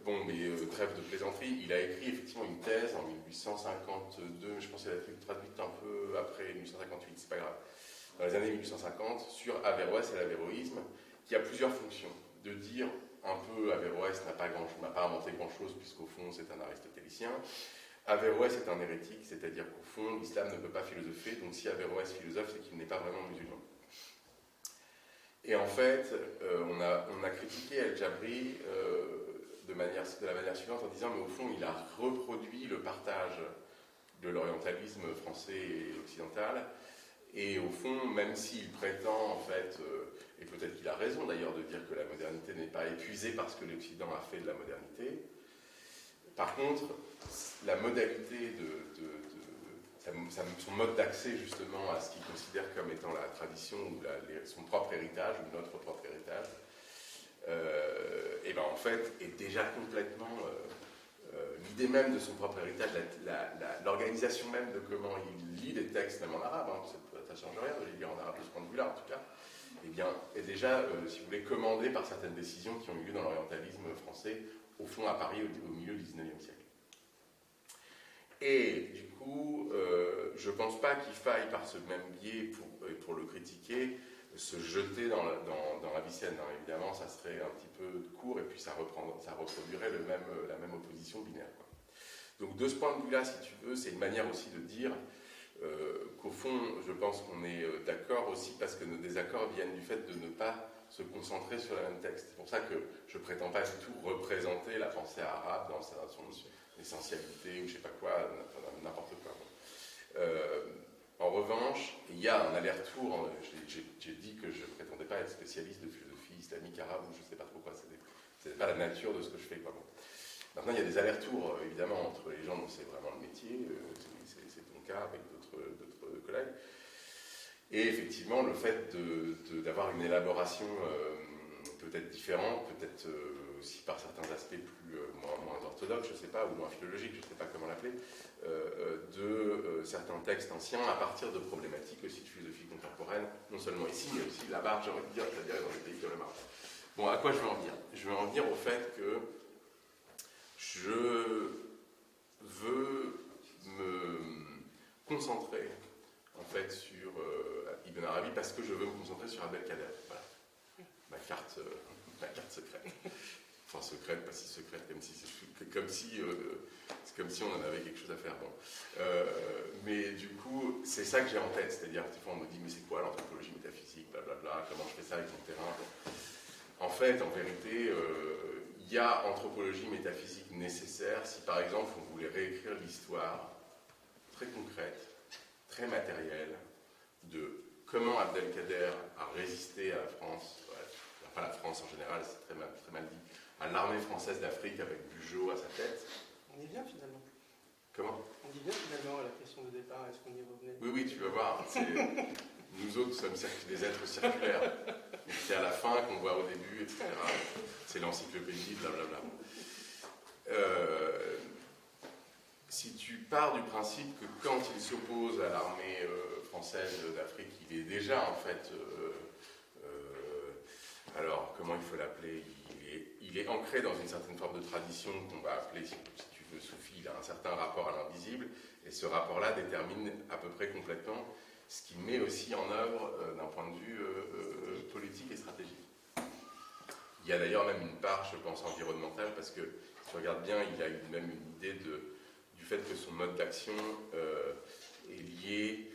bon, mais trêve de plaisanterie, il a écrit effectivement une thèse en 1852, mais je pense qu'elle a été traduite un peu après 1858, c'est pas grave, dans les années 1850, sur Averroès et l'avéroïsme, qui a plusieurs fonctions. De dire un peu Averroès n'a pas inventé grand-chose, puisqu'au fond c'est un aristotélicien. Averroès est un hérétique, c'est-à-dire qu'au fond l'islam ne peut pas philosopher, donc si Averroès philosophe, c'est qu'il n'est pas vraiment musulman. Et en fait, on a critiqué El Jabri de la manière suivante en disant mais au fond il a reproduit le partage de l'orientalisme français et occidental, et au fond même s'il prétend en fait, et peut-être qu'il a raison d'ailleurs de dire que la modernité n'est pas épuisée parce que l'Occident a fait de la modernité, par contre la modalité son mode d'accès justement à ce qu'il considère comme étant la tradition ou son propre héritage ou notre propre héritage, et ben en fait est déjà complètement l'idée même de son propre héritage, l'organisation même de comment il lit les textes même en arabe, hein, ça ne change rien de les lire en arabe de ce point de vue-là en tout cas, et bien est déjà si vous voulez commandé par certaines décisions qui ont eu lieu dans l'orientalisme français au fond à Paris au milieu du XIXe siècle. Et du coup, je ne pense pas qu'il faille, par ce même biais, pour le critiquer, se jeter dans Avicenne. Hein. Évidemment, ça serait un petit peu court, et puis ça reproduirait la même opposition binaire. Quoi. Donc, de ce point de vue-là, si tu veux, c'est une manière aussi de dire qu'au fond, je pense qu'on est d'accord aussi, parce que nos désaccords viennent du fait de ne pas se concentrer sur le même texte. C'est pour ça que je ne prétends pas du tout représenter la pensée arabe dans son essentialité ou je ne sais pas quoi, n'importe quoi. En revanche, il y a un aller-retour, j'ai dit que je ne prétendais pas être spécialiste de philosophie islamique arabe, ou je ne sais pas trop quoi, ce n'est pas la nature de ce que je fais. Quoi. Bon. Maintenant, il y a des allers-retours, évidemment, entre les gens dont c'est vraiment le métier, c'est ton cas avec d'autres collègues. Et effectivement, le fait d'avoir une élaboration peut-être différente, peut-être aussi par certains aspects moins orthodoxes, je ne sais pas, ou moins philologiques, je ne sais pas comment l'appeler, de certains textes anciens à partir de problématiques aussi de philosophie contemporaine, non seulement ici, mais aussi là-bas, j'ai envie de dire, c'est-à-dire dans les pays comme le Maroc. Bon, à quoi je veux en venir ? Je veux en venir au fait que je veux me concentrer en fait sur Ibn Arabi parce que je veux me concentrer sur Abdelkader. Voilà. Ma carte secrète. Enfin secrète, pas si secrète, c'est comme si on en avait quelque chose à faire. Bon. Mais du coup, c'est ça que j'ai en tête. C'est-à-dire que des fois on me dit mais c'est quoi l'anthropologie métaphysique, blablabla, comment je fais ça avec mon terrain. en fait, en vérité, il y a anthropologie métaphysique nécessaire si, par exemple, on voulait réécrire l'histoire très concrète, très matérielle, de comment Abdelkader a résisté à la France, pas la France en général, c'est très mal dit, à l'armée française d'Afrique avec Bugeaud à sa tête. On y vient finalement. Comment? On y vient finalement à la question de départ, est-ce qu'on y revenait? Oui, tu vas voir. Nous autres sommes des êtres circulaires. C'est à la fin qu'on voit au début, etc. C'est l'encyclopédie, blablabla. Si tu pars du principe que quand il s'oppose à l'armée française d'Afrique, il est déjà en fait... alors, comment il faut l'appeler? Il est ancré dans une certaine forme de tradition qu'on va appeler, si tu veux, soufi. Il a un certain rapport à l'invisible, et ce rapport-là détermine à peu près complètement ce qu'il met aussi en œuvre d'un point de vue politique et stratégique. Il y a d'ailleurs même une part, je pense, environnementale, parce que si tu regardes bien, il a même une idée du fait que son mode d'action est lié...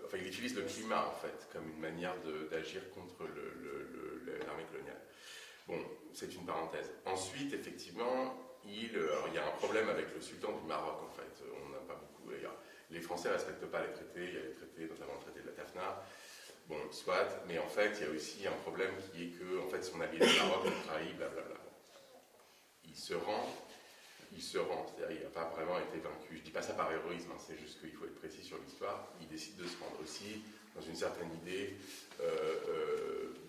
enfin, il utilise le climat, en fait, comme une manière d'agir contre l'armée coloniale. Bon, c'est une parenthèse. Ensuite, effectivement, il y a un problème avec le sultan du Maroc, en fait. On n'a pas beaucoup... Les Français ne respectent pas les traités. Il y a les traités, notamment le traité de la Tafna. Bon, soit, mais en fait, il y a aussi un problème qui est que, en fait, son allié du Maroc le trahit, blablabla. Il se rend, c'est-à-dire il n'a pas vraiment été vaincu. Je ne dis pas ça par héroïsme, c'est juste qu'il faut être précis sur l'histoire. Il décide de se rendre aussi dans une certaine idée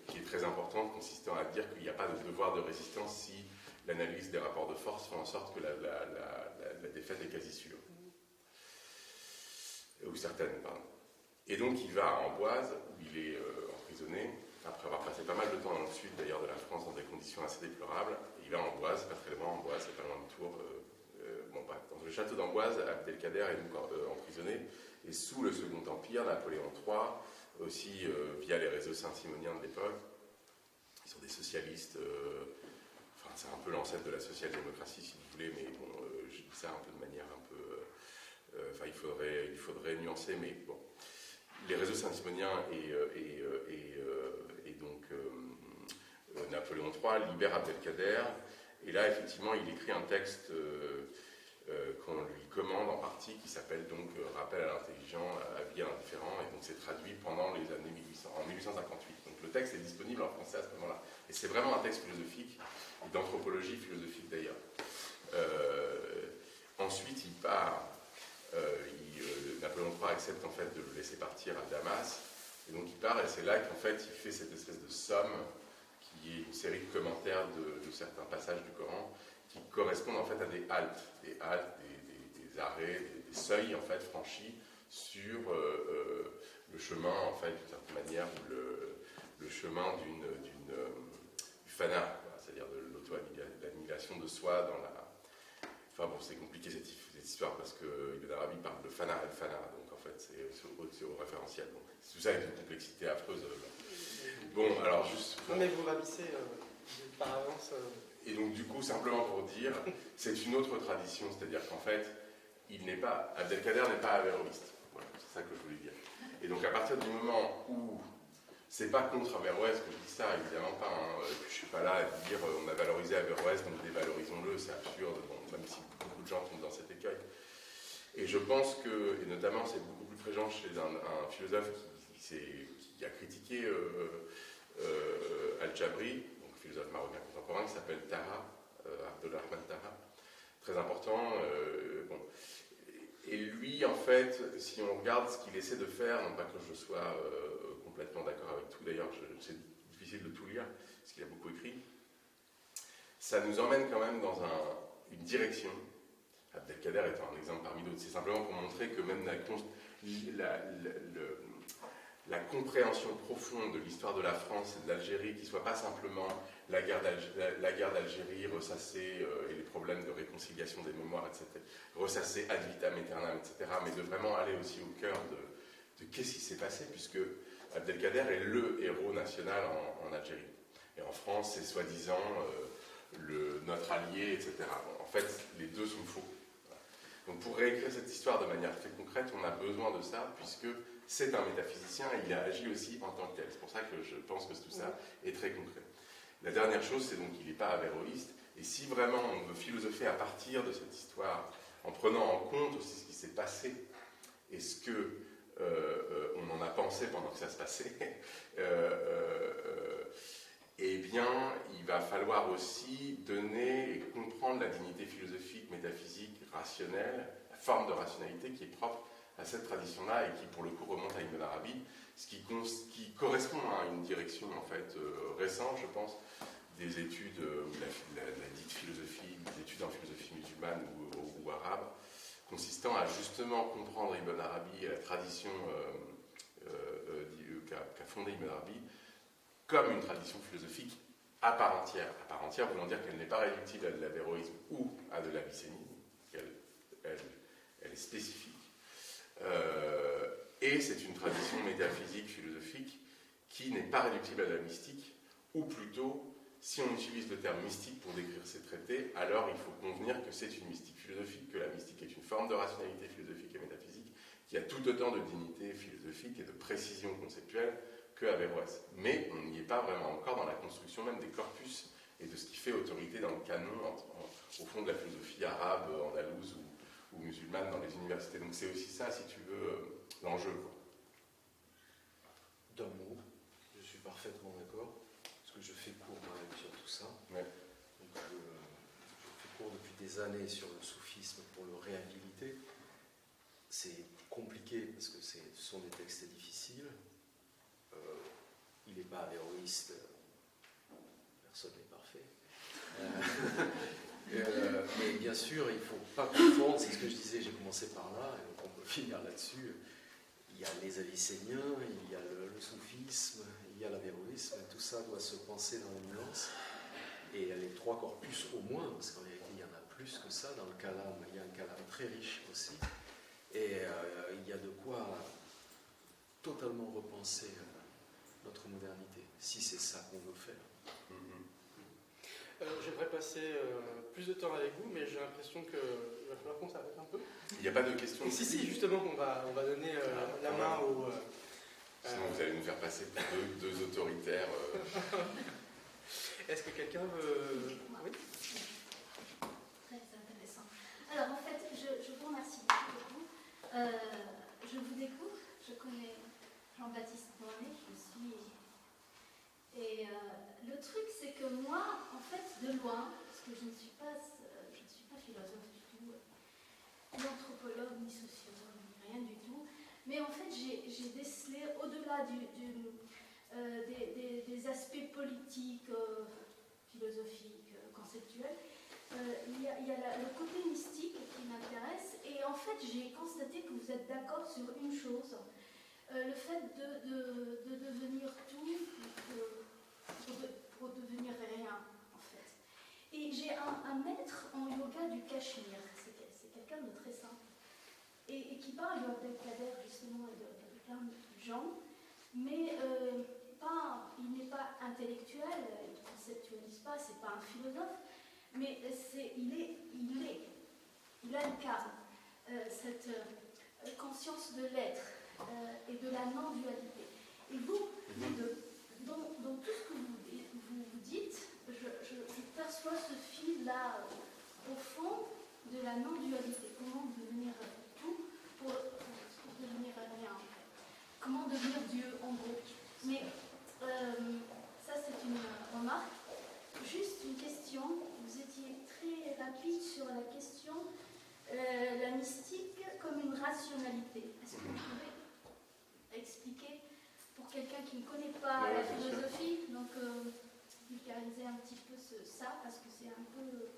qui est très importante, consistant à dire qu'il n'y a pas de devoir de résistance si l'analyse des rapports de force fait en sorte que la défaite est quasi sûre. Ou certaine, pardon. Et donc il va à Amboise, où il est emprisonné, après avoir passé pas mal de temps dans le sud d'ailleurs de la France dans des conditions assez déplorables. Il va à Amboise, pas très loin, Amboise, c'est pas loin de Tours. Dans le château d'Amboise, Abdelkader est donc emprisonné, et sous le Second Empire, Napoléon III, aussi via les réseaux saint-simoniens de l'époque, ils sont des socialistes, enfin c'est un peu l'ancêtre de la social-démocratie si vous voulez, mais bon, je dis ça un peu de manière un peu... enfin il faudrait nuancer, mais bon. Les réseaux saint-simoniens et donc Napoléon III libèrent Abdelkader, et là effectivement il écrit un texte qu'on lui commande en partie, qui s'appelle donc Rappel à l'intelligent, avis à l'indifférent, et donc c'est traduit pendant les années 1858. Donc le texte est disponible en français à ce moment-là. Et c'est vraiment un texte philosophique, et d'anthropologie philosophique d'ailleurs. Ensuite il part, Napoléon III accepte en fait de le laisser partir à Damas, et donc il part, et c'est là qu'en fait il fait cette espèce de somme, qui est une série de commentaires de certains passages du Coran, qui correspondent en fait à des haltes, des arrêts, des seuils en fait franchis sur le chemin en fait d'une certaine manière, le chemin du fana, c'est-à-dire de l'auto-annihilation de soi dans la... Enfin bon, c'est compliqué cette histoire parce que Ibn Arabi parle de fana al-fana, donc en fait c'est au référentiel. Donc, tout ça est une complexité affreuse. Bon, alors juste... Non mais vous ravissez par avance... Et donc du coup, simplement pour dire, c'est une autre tradition, c'est-à-dire qu'en fait, Abdelkader n'est pas avéroïste. Voilà, c'est ça que je voulais dire. Et donc à partir du moment où, c'est pas contre Averroès que je dis ça, évidemment pas, hein, je suis pas là à dire on a valorisé Averroès, donc dévalorisons-le, c'est absurde, bon, même si beaucoup de gens tombent dans cet écueil. Et je pense que, et notamment c'est beaucoup plus présent chez un philosophe qui a critiqué Al-Jabri, philosophe marocain contemporain, qui s'appelle Taha, Abdelrahman Taha, très important. Bon. Et lui, en fait, si on regarde ce qu'il essaie de faire, non pas que je sois complètement d'accord avec tout, d'ailleurs, c'est difficile de tout lire, parce qu'il a beaucoup écrit, ça nous emmène quand même dans une direction, Abdelkader étant un exemple parmi d'autres, c'est simplement pour montrer que même la compréhension profonde de l'histoire de la France et de l'Algérie, qui ne soit pas simplement la guerre d'Algérie ressassée et les problèmes de réconciliation des mémoires, etc., ressassée ad vitam aeternam, etc., mais de vraiment aller aussi au cœur de qu'est-ce qui s'est passé, puisque Abdelkader est le héros national en Algérie. Et en France, c'est soi-disant notre allié, etc. Bon, en fait, les deux sont faux. Voilà. Donc pour réécrire cette histoire de manière très concrète, on a besoin de ça, puisque c'est un métaphysicien et il a agi aussi en tant que tel. C'est pour ça que je pense que tout ça est très concret. La dernière chose, c'est donc qu'il n'est pas avéroïste. Et si vraiment on veut philosopher à partir de cette histoire, en prenant en compte aussi ce qui s'est passé et ce que on en a pensé pendant que ça se passait, eh bien, il va falloir aussi donner et comprendre la dignité philosophique, métaphysique, rationnelle, la forme de rationalité qui est propre à cette tradition-là et qui, pour le coup, remonte à Ibn Arabi, ce qui correspond à une direction, en fait, récente, je pense, des études, la dite philosophie, des études en philosophie musulmane ou arabe, consistant à justement comprendre Ibn Arabi et la tradition qu'a fondée Ibn Arabi comme une tradition philosophique à part entière voulant dire qu'elle n'est pas réductible à de l'avéroïsme ou à de l'avicénisme, elle est spécifique. Et c'est une tradition métaphysique, philosophique, qui n'est pas réductible à la mystique, ou plutôt, si on utilise le terme mystique pour décrire ces traités, alors il faut convenir que c'est une mystique philosophique, que la mystique est une forme de rationalité philosophique et métaphysique, qui a tout autant de dignité philosophique et de précision conceptuelle que Averroès. Mais on n'y est pas vraiment encore dans la construction même des corpus et de ce qui fait autorité dans le canon, au fond de la philosophie arabe, andalouse ou musulmane dans les universités. Donc c'est aussi ça, si tu veux, l'enjeu. D'un mot, je suis parfaitement d'accord, parce que je fais cours moi-même sur tout ça. Ouais. Donc, je fais cours depuis des années sur le soufisme pour le réhabiliter. C'est compliqué parce que ce sont des textes difficiles. Il n'est pas avéroïste, personne n'est parfait. Mais bien sûr, il ne faut pas confondre, c'est ce que je disais, j'ai commencé par là, et donc on peut finir là-dessus. Il y a les avicéniens, il y a le soufisme, il y a l'avéroïsme, tout ça doit se penser dans les nuances. Et les trois corpus au moins, parce qu'en réalité il y en a plus que ça, dans le kalam, il y a un kalam très riche aussi. Et il y a de quoi totalement repenser notre modernité, si c'est ça qu'on veut faire. J'aimerais passer plus de temps avec vous, mais j'ai l'impression qu'il va falloir qu'on s'arrête un peu. Il n'y a pas de questions. Si, justement, on va donner la main au... Sinon, vous allez nous faire passer pour deux autoritaires. Est-ce que quelqu'un veut... Oui. Très intéressant. Alors, en fait, je vous remercie beaucoup. Je vous découvre. Je connais Jean-Baptiste Monet, je suis... Et le truc, c'est que moi, en fait, de loin, parce que je ne suis pas philosophe du tout, ni anthropologue, ni sociologue, ni rien du tout, mais en fait, j'ai décelé, au-delà des aspects politiques, philosophiques, conceptuels, il y a le côté mystique qui m'intéresse, et en fait, j'ai constaté que vous êtes d'accord sur une chose, le fait de devenir tout, pour devenir rien, en fait. Et j'ai un maître en yoga du Cachemire, c'est quelqu'un de très simple, et qui parle de Abdelkader, justement, et de plein de gens, mais il n'est pas intellectuel, il ne conceptualise pas, c'est pas un philosophe, mais il incarne cette conscience de l'être et de la non-dualité. Et vous, dans tout ce que vous dites, je perçois ce fil-là au fond de la non-dualité. Comment devenir tout pour devenir rien, en fait. Comment devenir Dieu, en gros. Mais ça, c'est une remarque. Juste une question. Vous étiez très rapide sur la question la mystique comme une rationalité. Est-ce que vous pouvez expliquer pour quelqu'un qui ne connaît pas la philosophie, donc vulgariser un petit peu ça, parce que c'est un peu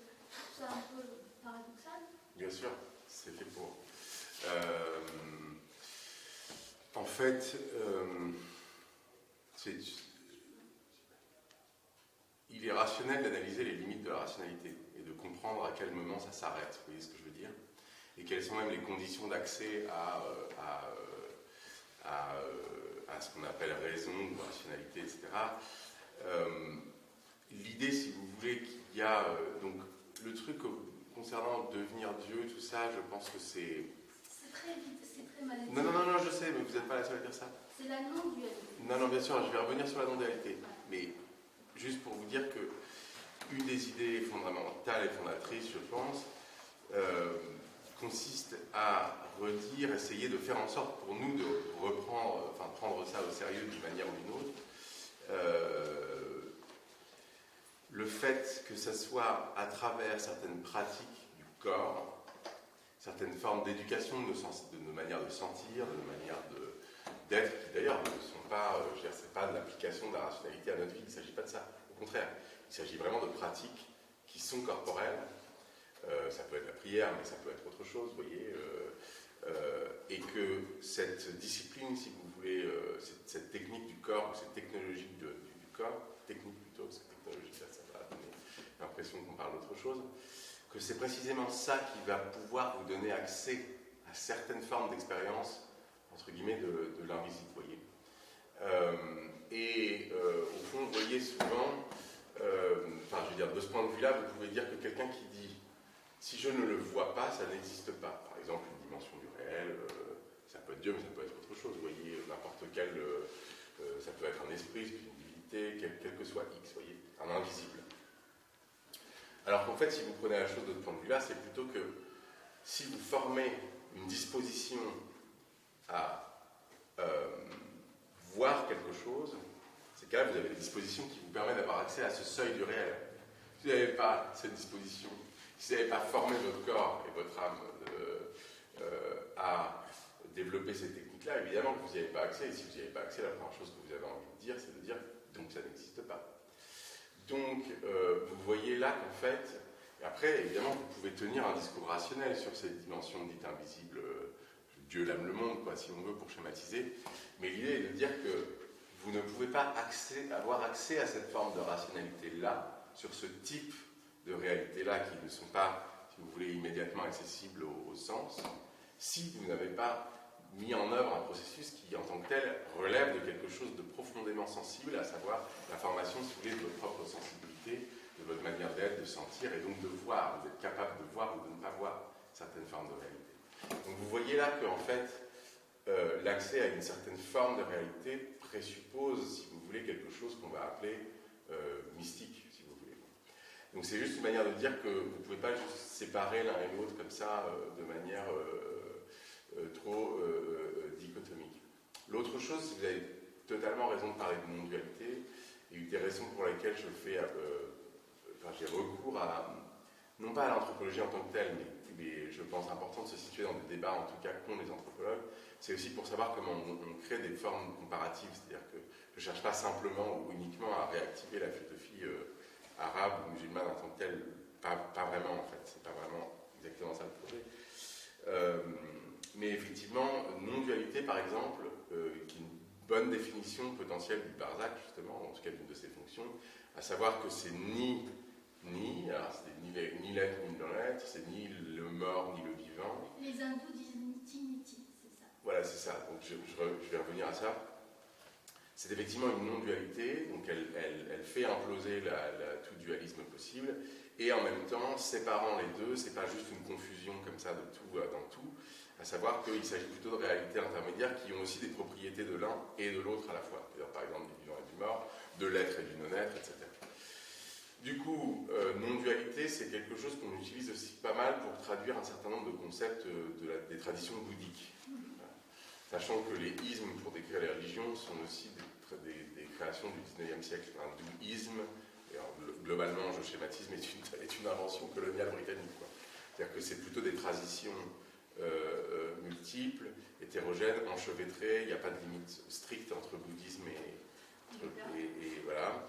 paradoxal. Bien sûr, c'est fait pour. En fait, il est rationnel d'analyser les limites de la rationalité et de comprendre à quel moment ça s'arrête, vous voyez ce que je veux dire, et quelles sont même les conditions d'accès à ce qu'on appelle raison ou rationalité, etc. L'idée, si vous voulez, qu'il y a donc le truc concernant devenir Dieu, tout ça, je pense que c'est... C'est très mal dit. Non, je sais, mais vous n'êtes pas la seule à dire ça. C'est la non-dualité. Non, bien sûr, je vais revenir sur la non-dualité. Mais juste pour vous dire que une des idées fondamentales et fondatrices, je pense, consiste à redire, essayer de faire en sorte pour nous de reprendre, enfin prendre ça au sérieux d'une manière ou d'une autre. Le fait que ça soit à travers certaines pratiques du corps, certaines formes d'éducation de nos manières de sentir, de nos manières d'être, qui d'ailleurs ne sont pas, c'est pas de l'application de la rationalité à notre vie, il ne s'agit pas de ça. Au contraire, il s'agit vraiment de pratiques qui sont corporelles. Ça peut être la prière, mais ça peut être autre chose, vous voyez. Et que cette discipline, si vous voulez, cette technique du corps, ou cette technologie du corps, technique plutôt, parce que technologie, ça va donner l'impression qu'on parle d'autre chose, que c'est précisément ça qui va pouvoir vous donner accès à certaines formes d'expérience, entre guillemets, de l'invisible, vous voyez. Au fond, vous voyez souvent, je veux dire, de ce point de vue-là, vous pouvez dire que quelqu'un qui dit « si je ne le vois pas, ça n'existe pas ». Par exemple, une dimension du réel, ça peut être Dieu, mais ça peut être autre chose, vous voyez, n'importe quel, ça peut être un esprit, une divinité, quel que soit X, vous voyez, un invisible. Alors qu'en fait, si vous prenez la chose de ce point de vue-là, c'est plutôt que si vous formez une disposition à voir quelque chose, c'est qu'à là, vous avez des dispositions qui vous permettent d'avoir accès à ce seuil du réel. Si vous n'avez pas cette disposition, si vous n'avez pas formé votre corps et votre âme à développer ces techniques-là, évidemment que vous n'y avez pas accès. Et si vous n'y avez pas accès, la première chose que vous avez envie de dire, c'est de dire donc ça n'existe pas. Donc, vous voyez là qu'en fait, et après, évidemment, vous pouvez tenir un discours rationnel sur cette dimension dite invisible, Dieu l'aime le monde, quoi, si on veut, pour schématiser. Mais l'idée est de dire que vous ne pouvez pas avoir accès à cette forme de rationalité-là, sur ce type de réalité-là qui ne sont pas, si vous voulez, immédiatement accessibles au sens, si vous n'avez pas mis en œuvre un processus qui, en tant que tel, relève de quelque chose de profondément sensible, à savoir la formation, si vous voulez, de votre propre sensibilité, de votre manière d'être, de sentir, et donc de voir, d'être capable de voir ou de ne pas voir certaines formes de réalité. Donc vous voyez là qu'en fait, l'accès à une certaine forme de réalité présuppose, si vous voulez, quelque chose qu'on va appeler mystique, si vous voulez. Donc c'est juste une manière de dire que vous ne pouvez pas juste séparer l'un et l'autre comme ça, de manière trop dichotomique. L'autre chose, vous avez totalement raison de parler de non-dualité, et une des raisons pour lesquelles j'ai recours à, non pas à l'anthropologie en tant que telle, mais je pense important de se situer dans des débats, en tout cas qu'ont les anthropologues, c'est aussi pour savoir comment on crée des formes comparatives, c'est-à-dire que je ne cherche pas simplement ou uniquement à réactiver la philosophie arabe ou musulmane en tant que telle, pas vraiment en fait, c'est pas vraiment exactement ça le projet. Mais effectivement, non-dualité par exemple, qui est une bonne définition potentielle du Barzakh justement, en tout cas d'une de ses fonctions, à savoir que c'est ni, alors c'est ni l'être ni le non-être, c'est ni le mort ni le vivant. Les hindous disent niti, c'est ça. Voilà, c'est ça. Donc je vais revenir à ça. C'est effectivement une non-dualité, donc elle fait imploser tout dualisme possible, et en même temps, séparant les deux, c'est pas juste une confusion comme ça de tout dans tout, à savoir qu'il s'agit plutôt de réalités intermédiaires qui ont aussi des propriétés de l'un et de l'autre à la fois. C'est-à-dire, par exemple, du vivant et du mort, de l'être et du non-être, etc. Du coup, non-dualité, c'est quelque chose qu'on utilise aussi pas mal pour traduire un certain nombre de concepts des traditions bouddhiques. Sachant que les ismes, pour décrire les religions, sont aussi des créations du 19e siècle. L'hindouisme, globalement, je schématise, mais est une invention coloniale britannique, quoi. C'est-à-dire que c'est plutôt des traditions multiples, hétérogènes, enchevêtrées, il n'y a pas de limite stricte entre bouddhisme et voilà.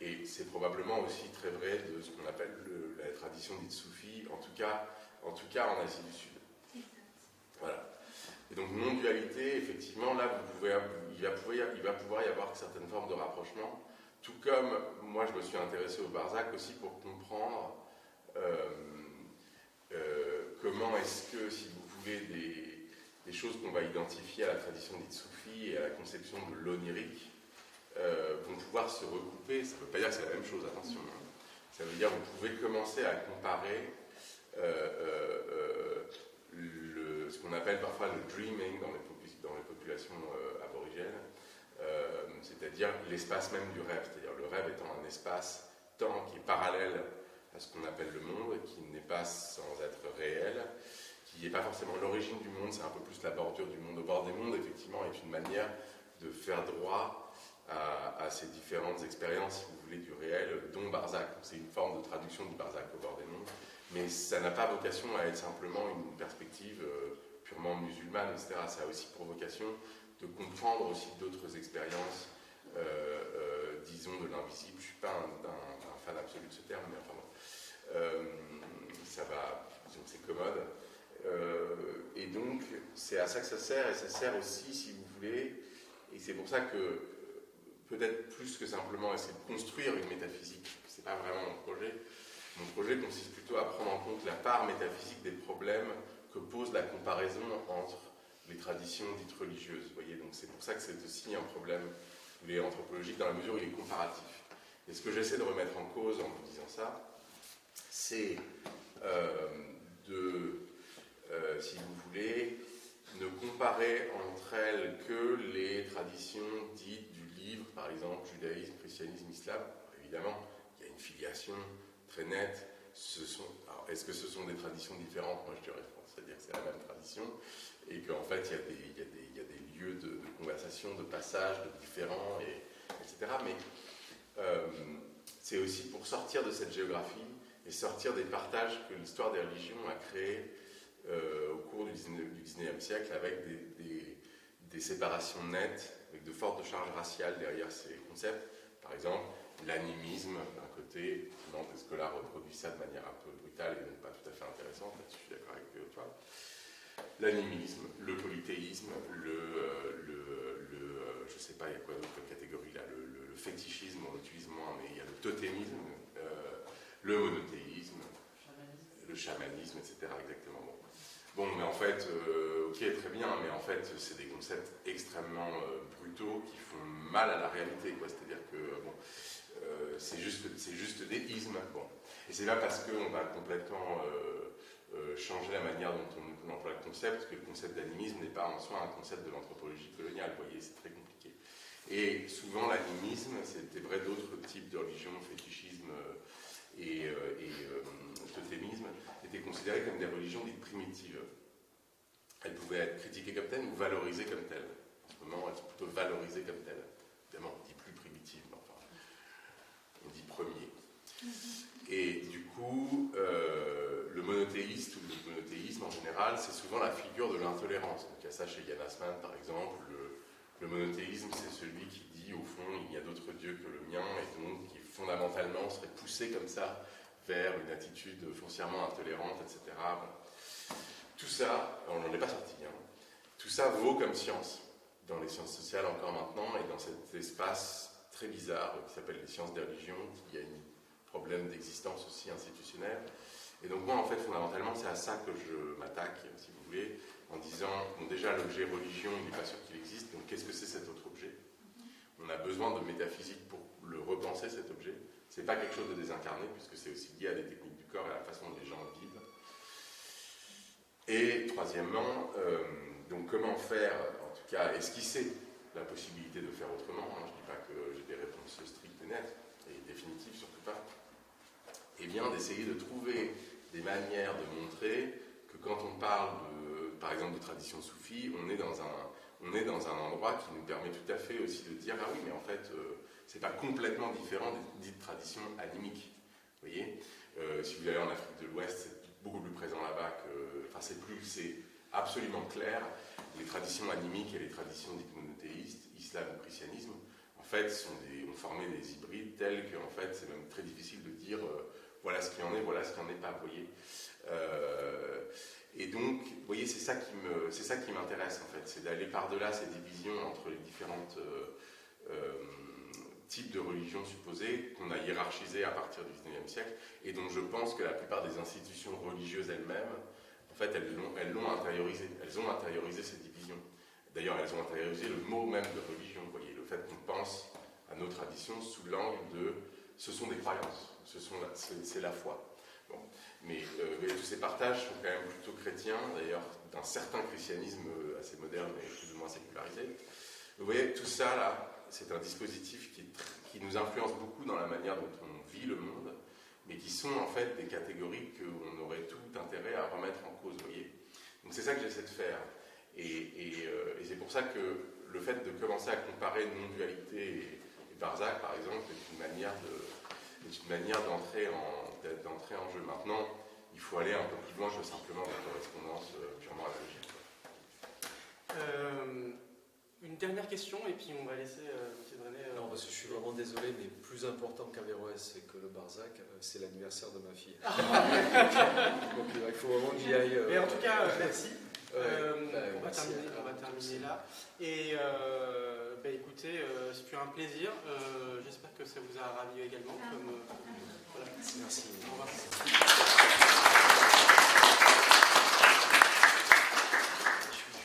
Et c'est probablement aussi très vrai de ce qu'on appelle la tradition dite soufie, en tout cas en Asie du Sud. Voilà. Et donc non-dualité, effectivement, là, il va pouvoir y avoir certaines formes de rapprochement, tout comme moi je me suis intéressé au Barzakh aussi pour comprendre comment est-ce que, si vous voulez, des choses qu'on va identifier à la tradition dite soufie et à la conception de l'onirique vont pouvoir se recouper. Ça ne veut pas dire que c'est la même chose, attention. Hein. Ça veut dire que vous pouvez commencer à comparer ce qu'on appelle parfois le dreaming dans les populations aborigènes, c'est-à-dire l'espace même du rêve, c'est-à-dire le rêve étant un espace-temps qui est parallèle à ce qu'on appelle le monde, qui n'est pas sans être réel, qui n'est pas forcément l'origine du monde, c'est un peu plus la bordure du monde. Au bord des mondes, effectivement, est une manière de faire droit à ces différentes expériences, si vous voulez, du réel, dont Barzac. C'est une forme de traduction du Barzac au bord des mondes, mais ça n'a pas vocation à être simplement une perspective purement musulmane, etc. Ça a aussi pour vocation de comprendre aussi d'autres expériences, disons, de l'invisible. Je ne suis pas un fan absolu de ce terme, mais enfin bon, ça va, disons que c'est commode. Et donc, c'est à ça que ça sert, et ça sert aussi, si vous voulez, et c'est pour ça que, peut-être plus que simplement essayer de construire une métaphysique, c'est pas vraiment mon projet consiste plutôt à prendre en compte la part métaphysique des problèmes que pose la comparaison entre les traditions dites religieuses. Vous voyez, donc c'est pour ça que c'est aussi un problème anthropologique dans la mesure où il est comparatif. Et ce que j'essaie de remettre en cause en vous disant ça, c'est si vous voulez, ne comparer entre elles que les traditions dites du livre, par exemple, judaïsme, christianisme, islam. Alors, évidemment, il y a une filiation très nette. Alors, est-ce que ce sont des traditions différentes? Moi, je dirais, c'est-à-dire que c'est la même tradition, et qu'en fait, il y a des lieux de conversation, de passage, de différents, etc. Mais c'est aussi pour sortir de cette géographie et sortir des partages que l'histoire des religions a créés au cours du 19e siècle, avec des séparations nettes, avec de fortes charges raciales derrière ces concepts. Par exemple, l'animisme, d'un côté, parce que là reproduit ça de manière un peu brutale et donc pas tout à fait intéressante, là-dessus je suis d'accord avec toi. L'animisme, le polythéisme, je sais pas, il y a quoi d'autre comme catégorie là, le fétichisme, on l'utilise moins, mais il y a le totémisme, le monothéisme, le chamanisme, etc. Exactement. Bon, mais en fait, ok, très bien, mais en fait, c'est des concepts extrêmement brutaux qui font mal à la réalité, quoi. C'est-à-dire que, bon, c'est juste des ismes, bon. Et c'est pas parce qu'on va complètement changer la manière dont on emploie le concept que le concept d'animisme n'est pas en soi un concept de l'anthropologie coloniale, vous voyez, c'est très compliqué. Et souvent, l'animisme, c'était vrai d'autres types de religions, fétichisme et totémisme, étaient considérées comme des religions dites primitives. Elles pouvaient être critiquées comme telles ou valorisées comme telles. En ce moment, elles sont plutôt valorisées comme telles. Évidemment, on dit plus primitive, mais enfin, on dit premier. Et du coup, le monothéiste ou le monothéisme en général, c'est souvent la figure de l'intolérance. Donc, il y a ça chez Yann Assmann, par exemple. Le monothéisme, c'est celui qui dit, au fond, il y a d'autres dieux que le mien, et donc qui fondamentalement serait poussé comme ça vers une attitude foncièrement intolérante, etc. Bon. Tout ça, on n'en est pas sorti, hein. Tout ça vaut comme science, dans les sciences sociales encore maintenant, et dans cet espace très bizarre qui s'appelle les sciences des religions, qui a un problème d'existence aussi institutionnelle. Et donc moi, en fait, fondamentalement, c'est à ça que je m'attaque, si vous voulez, en disant, bon, déjà, l'objet religion, il n'est pas sûr qu'il existe, donc qu'est-ce que c'est cet autre objet? On a besoin de métaphysique pour le repenser, cet objet. C'est pas quelque chose de désincarné, puisque c'est aussi lié à des techniques du corps et à la façon dont les gens vivent. Et troisièmement, donc comment faire, en tout cas, esquisser la possibilité de faire autrement, hein, je ne dis pas que j'ai des réponses strictes et nettes, et définitives surtout pas, et bien d'essayer de trouver des manières de montrer que quand on parle, par exemple, de tradition soufie, on est dans un endroit qui nous permet tout à fait aussi de dire, ah oui, mais en fait, c'est pas complètement différent des dites traditions animiques. Vous voyez, si vous allez en Afrique de l'Ouest, c'est beaucoup plus présent là-bas que... Enfin, c'est absolument clair. Les traditions animiques et les traditions dites monothéistes, islam ou christianisme, en fait, ont formé des hybrides tels que, en fait, c'est même très difficile de dire voilà ce qu'il en est, voilà ce qu'il n'en est pas, vous voyez. Et donc, vous voyez, c'est ça qui m'intéresse, en fait, c'est d'aller par-delà ces divisions entre les différentes types de religions supposées qu'on a hiérarchisées à partir du XIXe siècle, et dont je pense que la plupart des institutions religieuses elles-mêmes, en fait, elles l'ont intériorisé. Elles ont intériorisé ces divisions. D'ailleurs, elles ont intériorisé le mot même de religion, vous voyez, le fait qu'on pense à nos traditions sous l'angle de « ce sont des croyances, c'est la foi ». Bon. Mais tous ces partages sont quand même plutôt chrétiens, d'ailleurs d'un certain christianisme assez moderne et plus ou moins sécularisé. Vous voyez, tout ça, là, c'est un dispositif qui nous influence beaucoup dans la manière dont on vit le monde, mais qui sont en fait des catégories qu'on aurait tout intérêt à remettre en cause, vous voyez. Donc c'est ça que j'essaie de faire. Et c'est pour ça que le fait de commencer à comparer non-dualité et Barzac, par exemple, est une manière d'entrer en jeu. Maintenant, il faut aller un peu plus loin que simplement la correspondance purement analogique. Une dernière question, et puis on va laisser M. Drenet... Non, parce que je suis vraiment désolé, mais plus important qu'Averroès et que le Barzac, c'est l'anniversaire de ma fille. Donc il faut vraiment que j'y aille. Mais en tout cas, merci. On va merci terminer là. Et écoutez, c'est un plaisir. J'espère que ça vous a ravi également. Voilà. Merci. Au revoir.